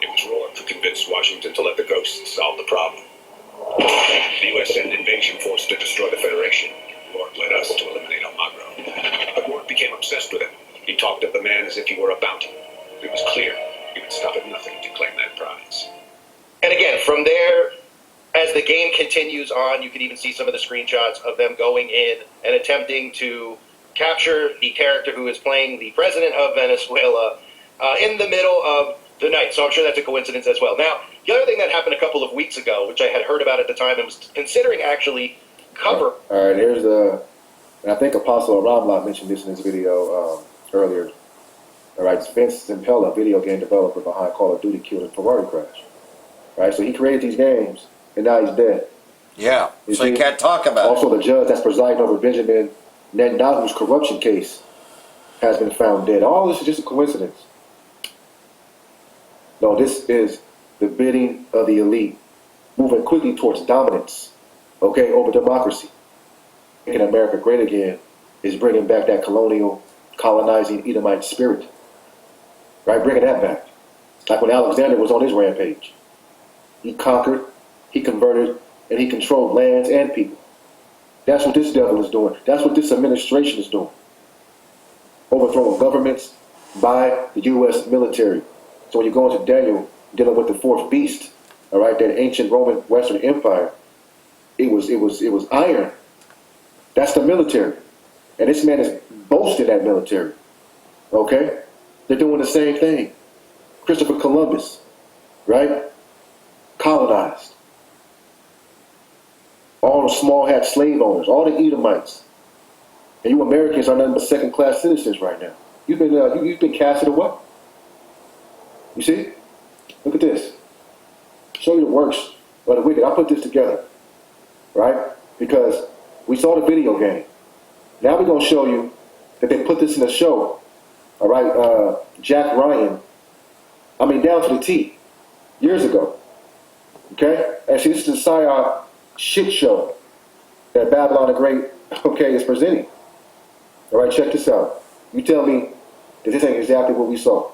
It was Rourke who convinced Washington to let the ghosts solve the problem. The U.S. sent invasion force to destroy the Federation. Rourke led us to eliminate Maduro. But Rourke became obsessed with him. He talked of the man as if he were a bounty. It was clear he would stop at nothing to claim that prize. And again, from there, as the game continues on, you can even see some of the screenshots of them going in and attempting to capture the character who is playing the president of Venezuela in the middle of the night. So I'm sure that's a coincidence as well. Now, the other thing that happened a couple of weeks ago, which I had heard about at the time and was considering actually cover. All right, here's and I think Apostle Ramla mentioned this in his video earlier. All right, Vince Zampella, video game developer behind Call of Duty, killed in a Ferrari crash. Right, so he created these games, and now he's dead. Yeah, so you can't talk about it. Also, the judge that's presiding over Benjamin Netanyahu's corruption case has been found dead. All this is just a coincidence. No, this is the bidding of the elite, moving quickly towards dominance, okay, over democracy. Making America great again is bringing back that colonial, colonizing Edomite spirit. Right, bringing that back. Like when Alexander was on his rampage. He conquered, he converted, and he controlled lands and people. That's what this devil is doing. That's what this administration is doing. Overthrowing governments by the U.S. military. So when you go into Daniel, dealing with the fourth beast, all right, that ancient Roman Western Empire, it was iron. That's the military. And this man is boasting that military. Okay? They're doing the same thing. Christopher Columbus, right? Colonized. All the small hat slave owners, all the Edomites. And you Americans are nothing but second-class citizens right now. You've been casted away. You see? Look at this. Show you the works of the wicked. I put this together, right? Because we saw the video game. Now we're going to show you that they put this in a show. All right, Jack Ryan. I mean, down to the T. Years ago. Okay? Actually, this is a psyop shit show that Babylon the Great, okay, is presenting. All right, check this out. You tell me that this ain't exactly what we saw.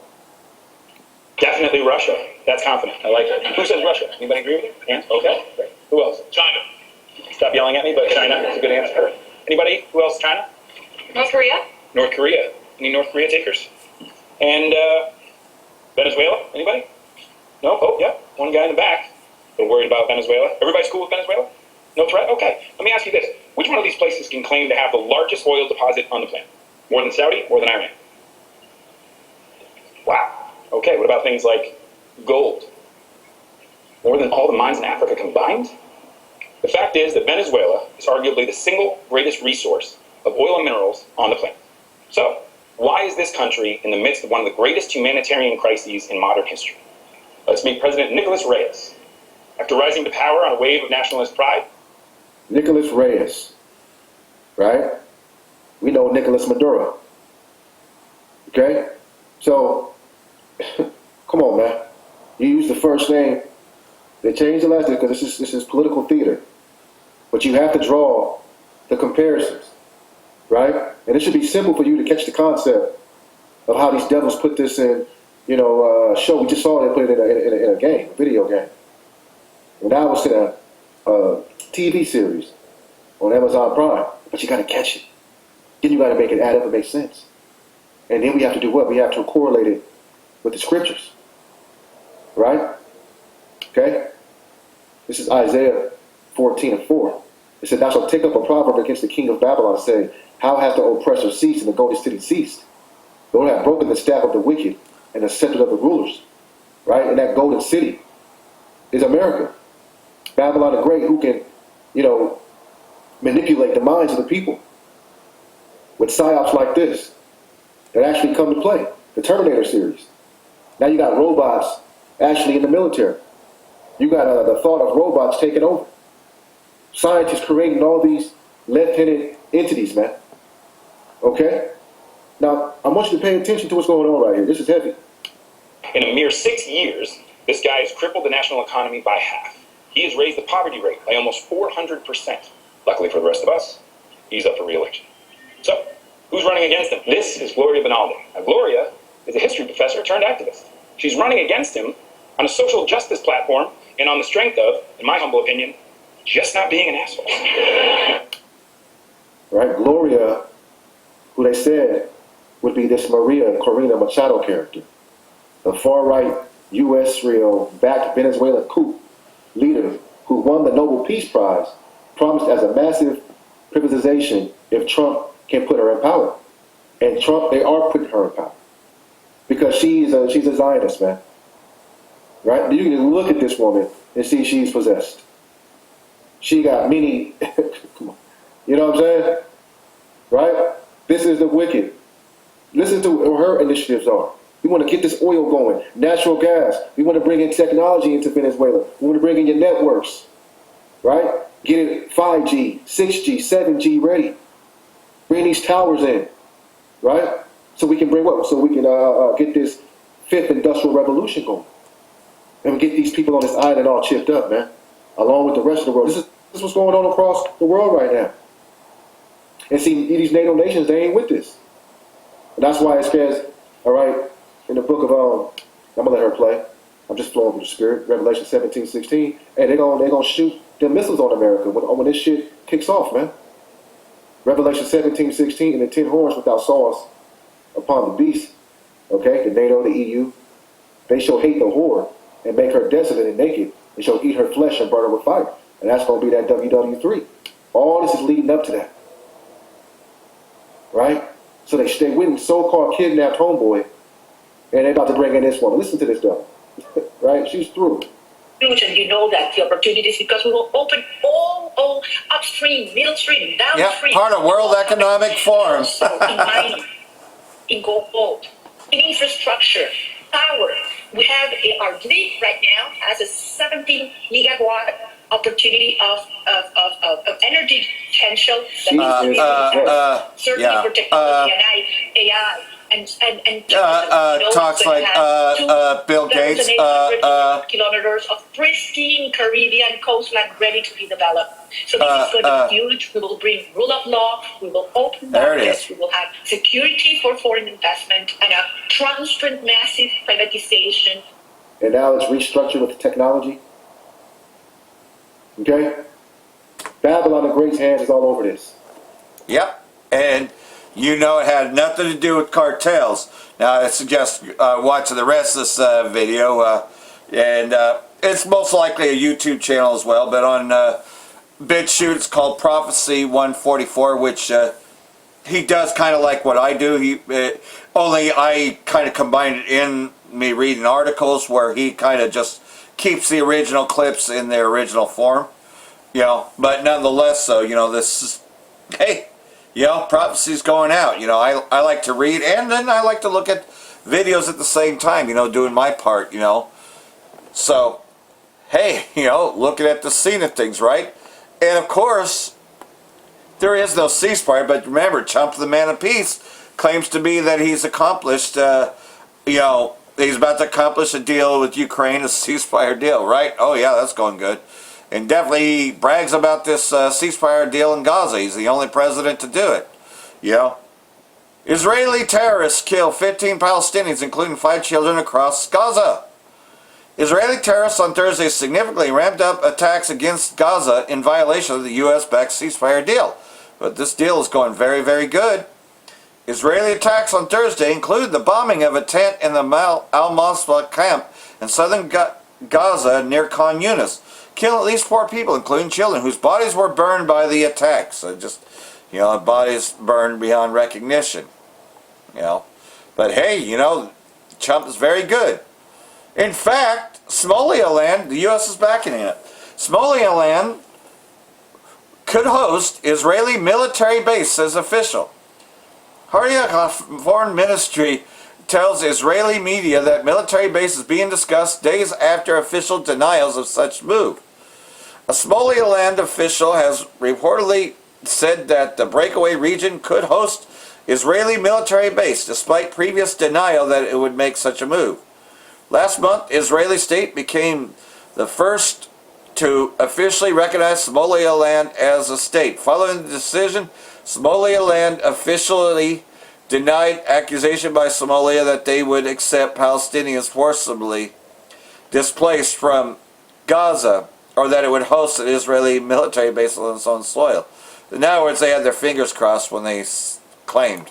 Definitely Russia. That's confident. I like it. Who says Russia? Anybody agree with you? Hands? Okay. Great. Who else? China. Stop yelling at me, but China is a good answer. Anybody? Who else? China? North Korea? North Korea. Any North Korea takers? And Venezuela? Anybody? No? Oh, yeah. One guy in the back. A little worried about Venezuela. Everybody's cool with Venezuela? No threat? Okay. Let me ask you this. Which one of these places can claim to have the largest oil deposit on the planet? More than Saudi? More than Iran? Wow. Okay, what about things like gold? More than all the mines in Africa combined? The fact is that Venezuela is arguably the single greatest resource of oil and minerals on the planet. So, why is this country in the midst of one of the greatest humanitarian crises in modern history? Let's meet President Nicolas Reyes. After rising to power on a wave of nationalist pride. Nicolas Reyes, right? We know Nicolas Maduro. Okay? So, come on, man. You use the first name. They changed the last name because this is political theater. But you have to draw the comparisons, right? And it should be simple for you to catch the concept of how these devils put this in, show. We just saw they put it in a game, a video game. And now it's in a TV series on Amazon Prime. But you got to catch it. Then you got to make it add up and make sense. And then we have to do what? We have to correlate it with the scriptures. Right? Okay? This is Isaiah 14:4. It said, "Thou shalt take up a proverb against the king of Babylon, saying, How hath the oppressor ceased, and the golden city ceased? The Lord hath broken the staff of the wicked, and the scepter of the rulers." Right? And that golden city is America. Babylon the Great, who can, you know, manipulate the minds of the people with psyops like this that actually come to play. The Terminator series. Now you got robots actually in the military. You got the thought of robots taking over. Scientists creating all these left-handed entities, man. Okay? Now, I want you to pay attention to what's going on right here. This is heavy. In a mere 6 years, this guy has crippled the national economy by half. He has raised the poverty rate by almost 400%. Luckily for the rest of us, he's up for re-election. So, who's running against him? This is Gloria Bonaldo. Now, Gloria is a history professor turned activist. She's running against him on a social justice platform and on the strength of, in my humble opinion, just not being an asshole. Right? Gloria, who they said would be this Maria Corina Machado character, the far-right U.S. backed Venezuelan coup leader who won the Nobel Peace Prize, promised as a massive privatization if Trump can put her in power. And Trump, they are putting her in power. Because she's a Zionist, man. Right? You can look at this woman and see she's possessed. She got many, come on. You know what I'm saying? Right? This is the wicked. Listen to what her initiatives are. We want to get this oil going, natural gas. We want to bring in technology into Venezuela. We want to bring in your networks, right? Get it 5G, 6G, 7G ready. Bring these towers in, right? So we can bring what? So we can get this fifth industrial revolution going. And we get these people on this island all chipped up, man, along with the rest of the world. This is what's going on across the world right now. And see, these NATO nations, they ain't with this. And that's why it says, all right, in the book of, I'm going to let her play. I'm just flowing with the spirit. Revelation 17:16. And they're gonna shoot the missiles on America when this shit kicks off, man. Revelation 17:16, and the 10 horns without sawest upon the beast, okay, the NATO, the EU, they shall hate the whore and make her desolate and naked, and shall eat her flesh and burn her with fire. And that's going to be that WW3. All this is leading up to that. Right? So they went and so-called kidnapped homeboy, and they're about to bring in this woman. Listen to this, though. Right? She's through. And you know that the opportunities, because we will open all upstream, middle stream, downstream. Yeah, part of World Economic Forum. So in mining, in gold, in infrastructure, power. We have our grid right now has a 17 megawatt opportunity of energy potential that certainly for technology and AI. And talks like Bill Gates, kilometers of pristine Caribbean coastline ready to be developed. So this is going to be huge. We will bring rule of law. We will open markets. We will have security for foreign investment and a constant massive privatization. And now it's restructured with technology. Okay? Babylon the Great's hands is all over this. Yep. And you know it had nothing to do with cartels. Now I suggest watching the rest of this video. And it's most likely a YouTube channel as well. But on BitChute it's called Prophecy 144, which he does kind of like what I do. Only I kind of combine it in me reading articles where he kind of just keeps the original clips in their original form. You know, but nonetheless, so, you know, this is, hey, you know, prophecy's going out. You know, I like to read, and then I like to look at videos at the same time, you know, doing my part, you know. So, hey, you know, looking at the scene of things, right? And of course, there is no ceasefire, but remember, Trump, the man of peace, claims to be that he's accomplished, you know, he's about to accomplish a deal with Ukraine, a ceasefire deal, right? Oh yeah, that's going good. And definitely brags about this ceasefire deal in Gaza. He's the only president to do it. You know? Israeli terrorists kill 15 Palestinians, including 5 children, across Gaza. Israeli terrorists on Thursday significantly ramped up attacks against Gaza in violation of the U.S.-backed ceasefire deal. But this deal is going very, very good. Israeli attacks on Thursday include the bombing of a tent in the Al-Maswa camp in southern Gaza near Khan Yunis, killing at least 4 people, including children, whose bodies were burned by the attacks. So just, you know, bodies burned beyond recognition. You know, but hey, you know, Trump is very good. In fact, Somaliland, the U.S. is backing it. Somaliland could host Israeli military base, says official. Rion Foreign Ministry tells Israeli media that military base is being discussed days after official denials of such move. A Somaliland official has reportedly said that the breakaway region could host Israeli military base, despite previous denial that it would make such a move. Last month, Israeli state became the first to officially recognize Somaliland as a state. Following the decision, Somaliland officially denied accusation by Somalia that they would accept Palestinians forcibly displaced from Gaza, or that it would host an Israeli military base on its own soil. In other words, they had their fingers crossed when they claimed.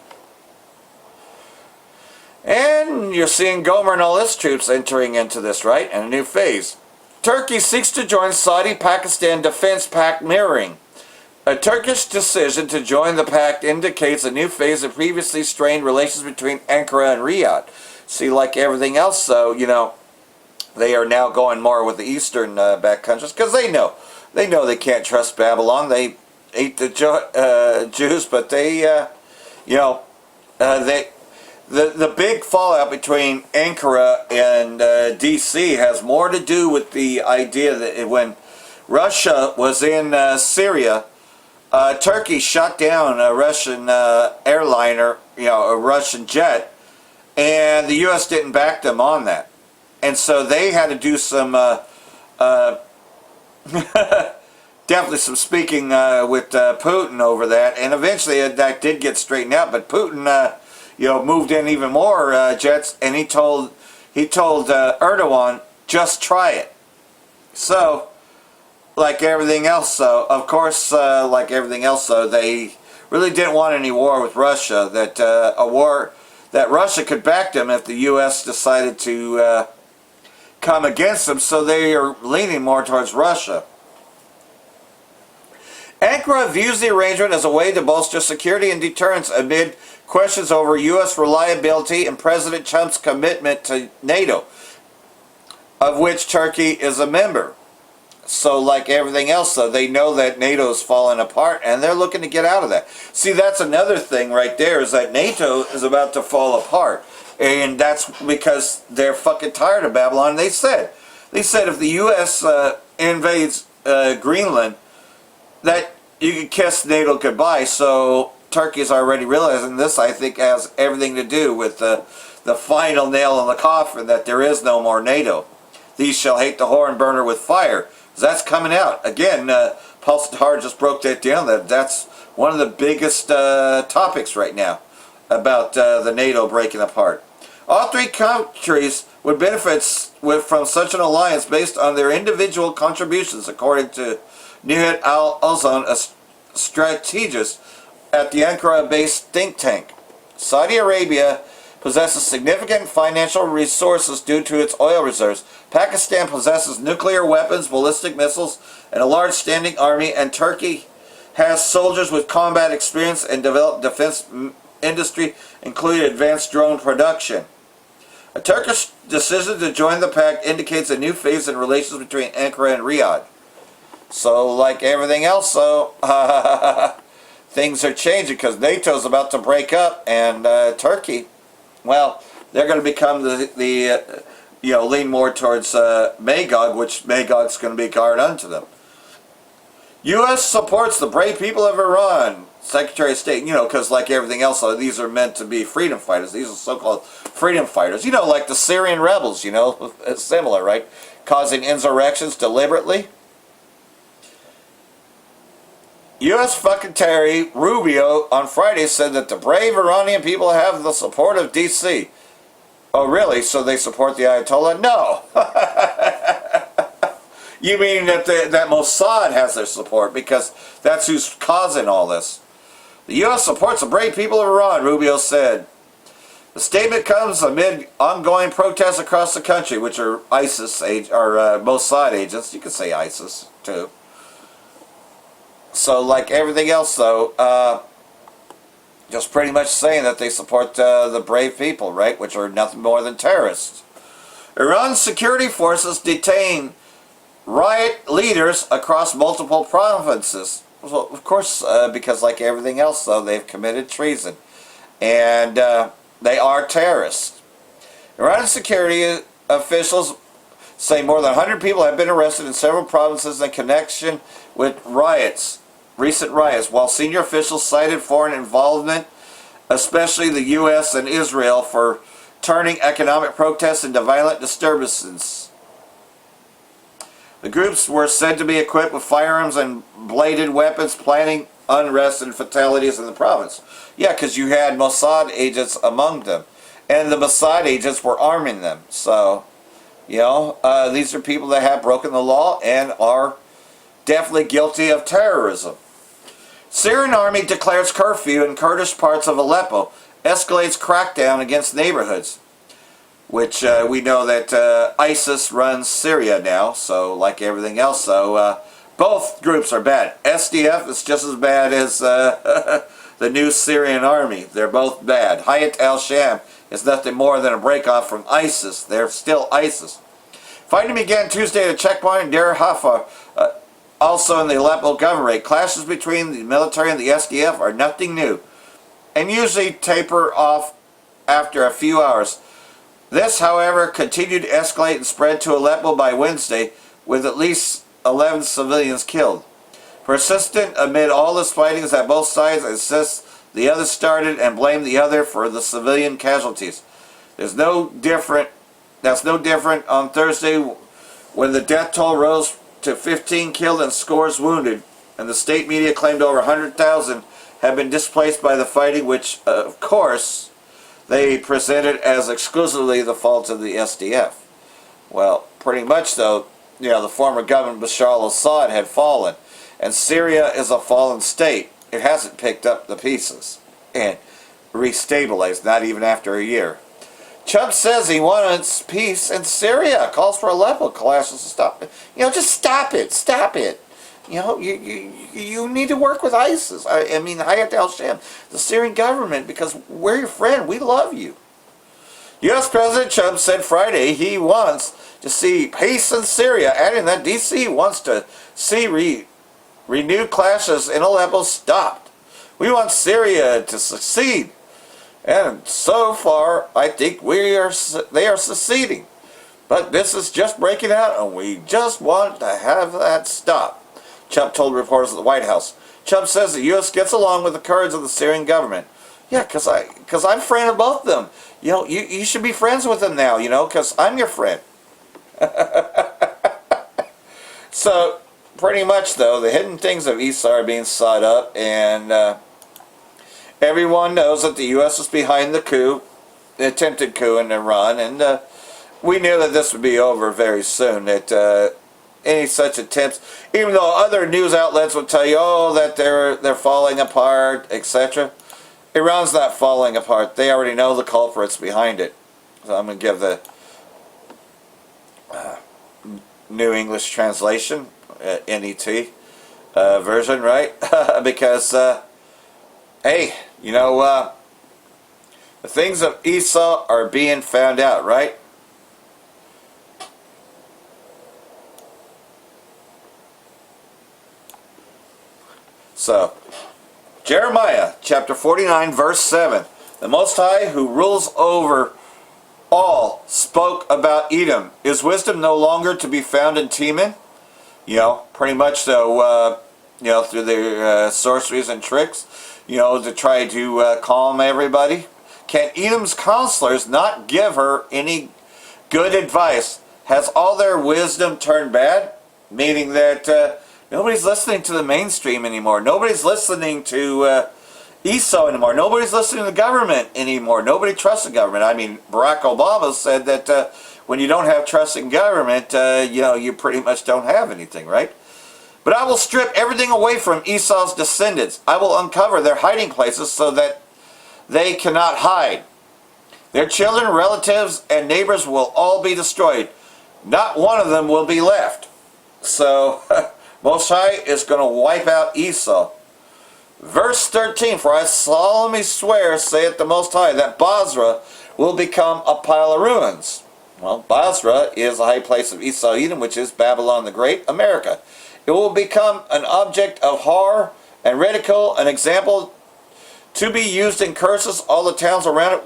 And you're seeing Gomer and all his troops entering into this, right? And a new phase. Turkey seeks to join Saudi-Pakistan defense pact mirroring. A Turkish decision to join the pact indicates a new phase of previously strained relations between Ankara and Riyadh. See, like everything else, though, they are now going more with the eastern back countries because they know they can't trust Babylon. They ate the Jews, but the big fallout between Ankara and D.C. has more to do with the idea that when Russia was in Syria, Turkey shot down a Russian airliner, a Russian jet, and the U.S. didn't back them on that. And so they had to do some, definitely some speaking with Putin over that, and eventually that did get straightened out. But Putin, moved in even more jets, and he told Erdogan, just try it. So, like everything else, of course, they really didn't want any war with Russia. That a war that Russia could back them if the U.S. decided to come against them. So they are leaning more towards Russia. Ankara views the arrangement as a way to bolster security and deterrence amid questions over U.S. reliability and President Trump's commitment to NATO, of which Turkey is a member. So like everything else, though, they know that NATO's falling apart, and they're looking to get out of that. See, that's another thing right there, is that NATO is about to fall apart. And that's because they're fucking tired of Babylon. They said if the U.S. Invades Greenland, that you could kiss NATO goodbye. So Turkey's already realizing this, I think, has everything to do with the final nail in the coffin, that there is no more NATO. These shall hate the whore and burn her with fire. That's coming out. Again, Paul Star just broke that down. That's one of the biggest topics right now about the NATO breaking apart. All three countries would benefit from such an alliance based on their individual contributions, according to Nihat Al-Ozan, a strategist at the Ankara-based think tank. Saudi Arabia possesses significant financial resources due to its oil reserves. Pakistan possesses nuclear weapons, ballistic missiles, and a large standing army, and Turkey has soldiers with combat experience and developed defense industry, including advanced drone production. A Turkish decision to join the pact indicates a new phase in relations between Ankara and Riyadh. So, like everything else, things are changing because NATO's about to break up, and Turkey, well, they're going to become lean more towards Magog, which Magog's going to be guard unto them. U.S. supports the brave people of Iran, Secretary of State, because like everything else, these are meant to be freedom fighters. These are so-called freedom fighters. Like the Syrian rebels, it's similar, right? Causing insurrections deliberately. U.S. Secretary Rubio on Friday said that the brave Iranian people have the support of D.C. Oh, really? So they support the Ayatollah? No. You mean that that Mossad has their support, because that's who's causing all this. The U.S. supports the brave people of Iran, Rubio said. The statement comes amid ongoing protests across the country, which are ISIS or Mossad agents. You could say ISIS too. So, like everything else, though, just pretty much saying that they support the brave people, right? Which are nothing more than terrorists. Iran's security forces detain riot leaders across multiple provinces. Well, of course, because like everything else, though, they've committed treason. And they are terrorists. Iranian security officials say more than 100 people have been arrested in several provinces in connection with recent riots, while senior officials cited foreign involvement, especially the U.S. and Israel, for turning economic protests into violent disturbances. The groups were said to be equipped with firearms and bladed weapons, planning unrest and fatalities in the province. Yeah, because you had Mossad agents among them. And the Mossad agents were arming them. So, these are people that have broken the law and are definitely guilty of terrorism. Syrian army declares curfew in Kurdish parts of Aleppo, escalates crackdown against neighborhoods, which we know that ISIS runs Syria now, so like everything else, so both groups are bad. SDF is just as bad as the new Syrian army. They're both bad. Hayat al-Sham is nothing more than a breakoff from ISIS. They're still ISIS. Fighting began Tuesday at a checkpoint in Deir Hafa, also in the Aleppo governorate. Clashes between the military and the SDF are nothing new, and usually taper off after a few hours. This, however, continued to escalate and spread to Aleppo by Wednesday, with at least 11 civilians killed. Persistent amid all this fighting is that both sides insist the other started and blame the other for the civilian casualties. That's no different on Thursday, when the death toll rose to 15 killed and scores wounded, and the state media claimed over 100,000 have been displaced by the fighting, which, of course, they presented as exclusively the fault of the SDF. Well, pretty much, though, the former government Bashar al-Assad had fallen, and Syria is a fallen state. It hasn't picked up the pieces and restabilized, not even after a year. Trump says he wants peace in Syria, calls for Aleppo clashes to stop it. Just stop it. Stop it. You need to work with ISIS. Hayat al-Sham, the Syrian government, because we're your friend. We love you. U.S. President Trump said Friday he wants to see peace in Syria, adding that D.C. wants to see renewed clashes in Aleppo stopped. We want Syria to succeed. And so far, I think they are succeeding. But this is just breaking out, and we just want to have that stop, Trump told reporters at the White House. Trump says the U.S. gets along with the Kurds of the Syrian government. Yeah, because I'm a friend of both of them. You should be friends with them now, because I'm your friend. So, pretty much, though, the hidden things of Esau are being sought up, and everyone knows that the U.S. is behind the coup, the attempted coup in Iran, and we knew that this would be over very soon, that any such attempts, even though other news outlets would tell you, that they're falling apart, etc., Iran's not falling apart. They already know the culprits behind it. So I'm going to give the New English Translation, NET version, right? Because, hey, the things of Esau are being found out, right? So, Jeremiah chapter 49 verse 7. The Most High, who rules over all, spoke about Edom. Is wisdom no longer to be found in Teman? Pretty much so, through their sorceries and tricks, to try to calm everybody. Can Edom's counselors not give her any good advice? Has all their wisdom turned bad? Meaning that nobody's listening to the mainstream anymore. Nobody's listening to Esau anymore. Nobody's listening to the government anymore. Nobody trusts the government. Barack Obama said that when you don't have trust in government, you pretty much don't have anything, right? But I will strip everything away from Esau's descendants. I will uncover their hiding places so that they cannot hide. Their children, relatives, and neighbors will all be destroyed. Not one of them will be left. So, Most High is going to wipe out Esau. Verse 13, for I solemnly swear, saith the Most High, that Basra will become a pile of ruins. Well, Basra is a high place of Esau Edom, which is Babylon the Great, America. It will become an object of horror and ridicule, an example to be used in curses. All the towns around it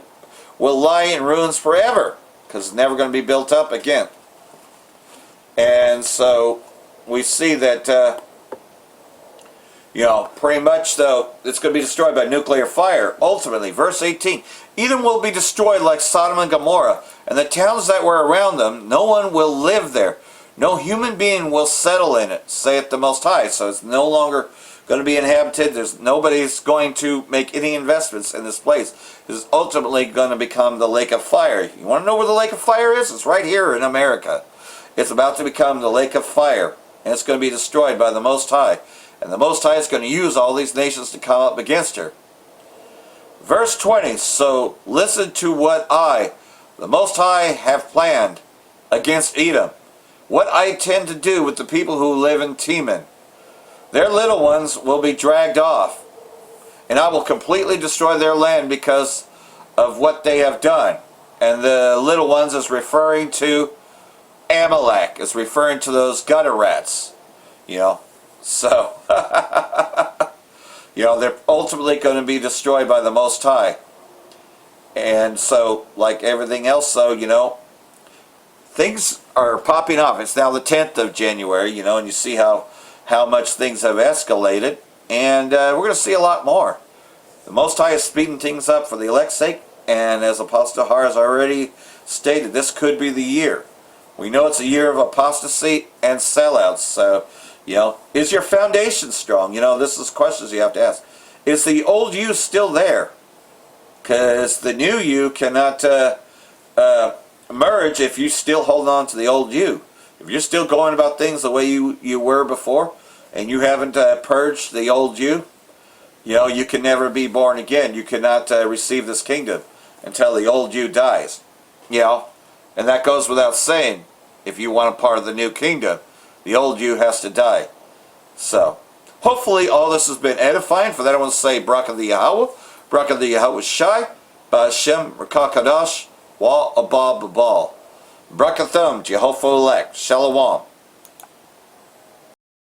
will lie in ruins forever, because it's never going to be built up again. And so we see that, pretty much, though, it's going to be destroyed by nuclear fire. Ultimately, verse 18, Edom will be destroyed like Sodom and Gomorrah, and the towns that were around them, no one will live there. No human being will settle in it, saith the Most High. So it's no longer going to be inhabited. Nobody's going to make any investments in this place. It's ultimately going to become the lake of fire. You want to know where the lake of fire is? It's right here in America. It's about to become the lake of fire, and it's going to be destroyed by the Most High. And the Most High is going to use all these nations to come up against her. Verse 20, so listen to what I, the Most High, have planned against Edom. What I intend to do with the people who live in Teman. Their little ones will be dragged off, and I will completely destroy their land because of what they have done. And the little ones is referring to Amalek, is referring to those gutter rats, So, they're ultimately going to be destroyed by the Most High. And so, like everything else, things are popping off. It's now the 10th of January, and you see how much things have escalated. And we're going to see a lot more. The Most High is speeding things up for the elect's sake. And as Apostle Har has already stated, this could be the year. We know it's a year of apostasy and sellouts. So, is your foundation strong? This is questions you have to ask. Is the old you still there? Because the new you cannot emerge if you still hold on to the old you. If you're still going about things the way you were before, and you haven't purged the old you, you can never be born again. You cannot receive this kingdom until the old you dies. And that goes without saying. If you want a part of the new kingdom, the old you has to die. So, hopefully all this has been edifying. For that I want to say, Barak the Yahweh, Barak the Yahweh Shai, Ba'ashem Rakakadash, Wa Abba Babal. Brakathum, Jehovah elect, Shalom.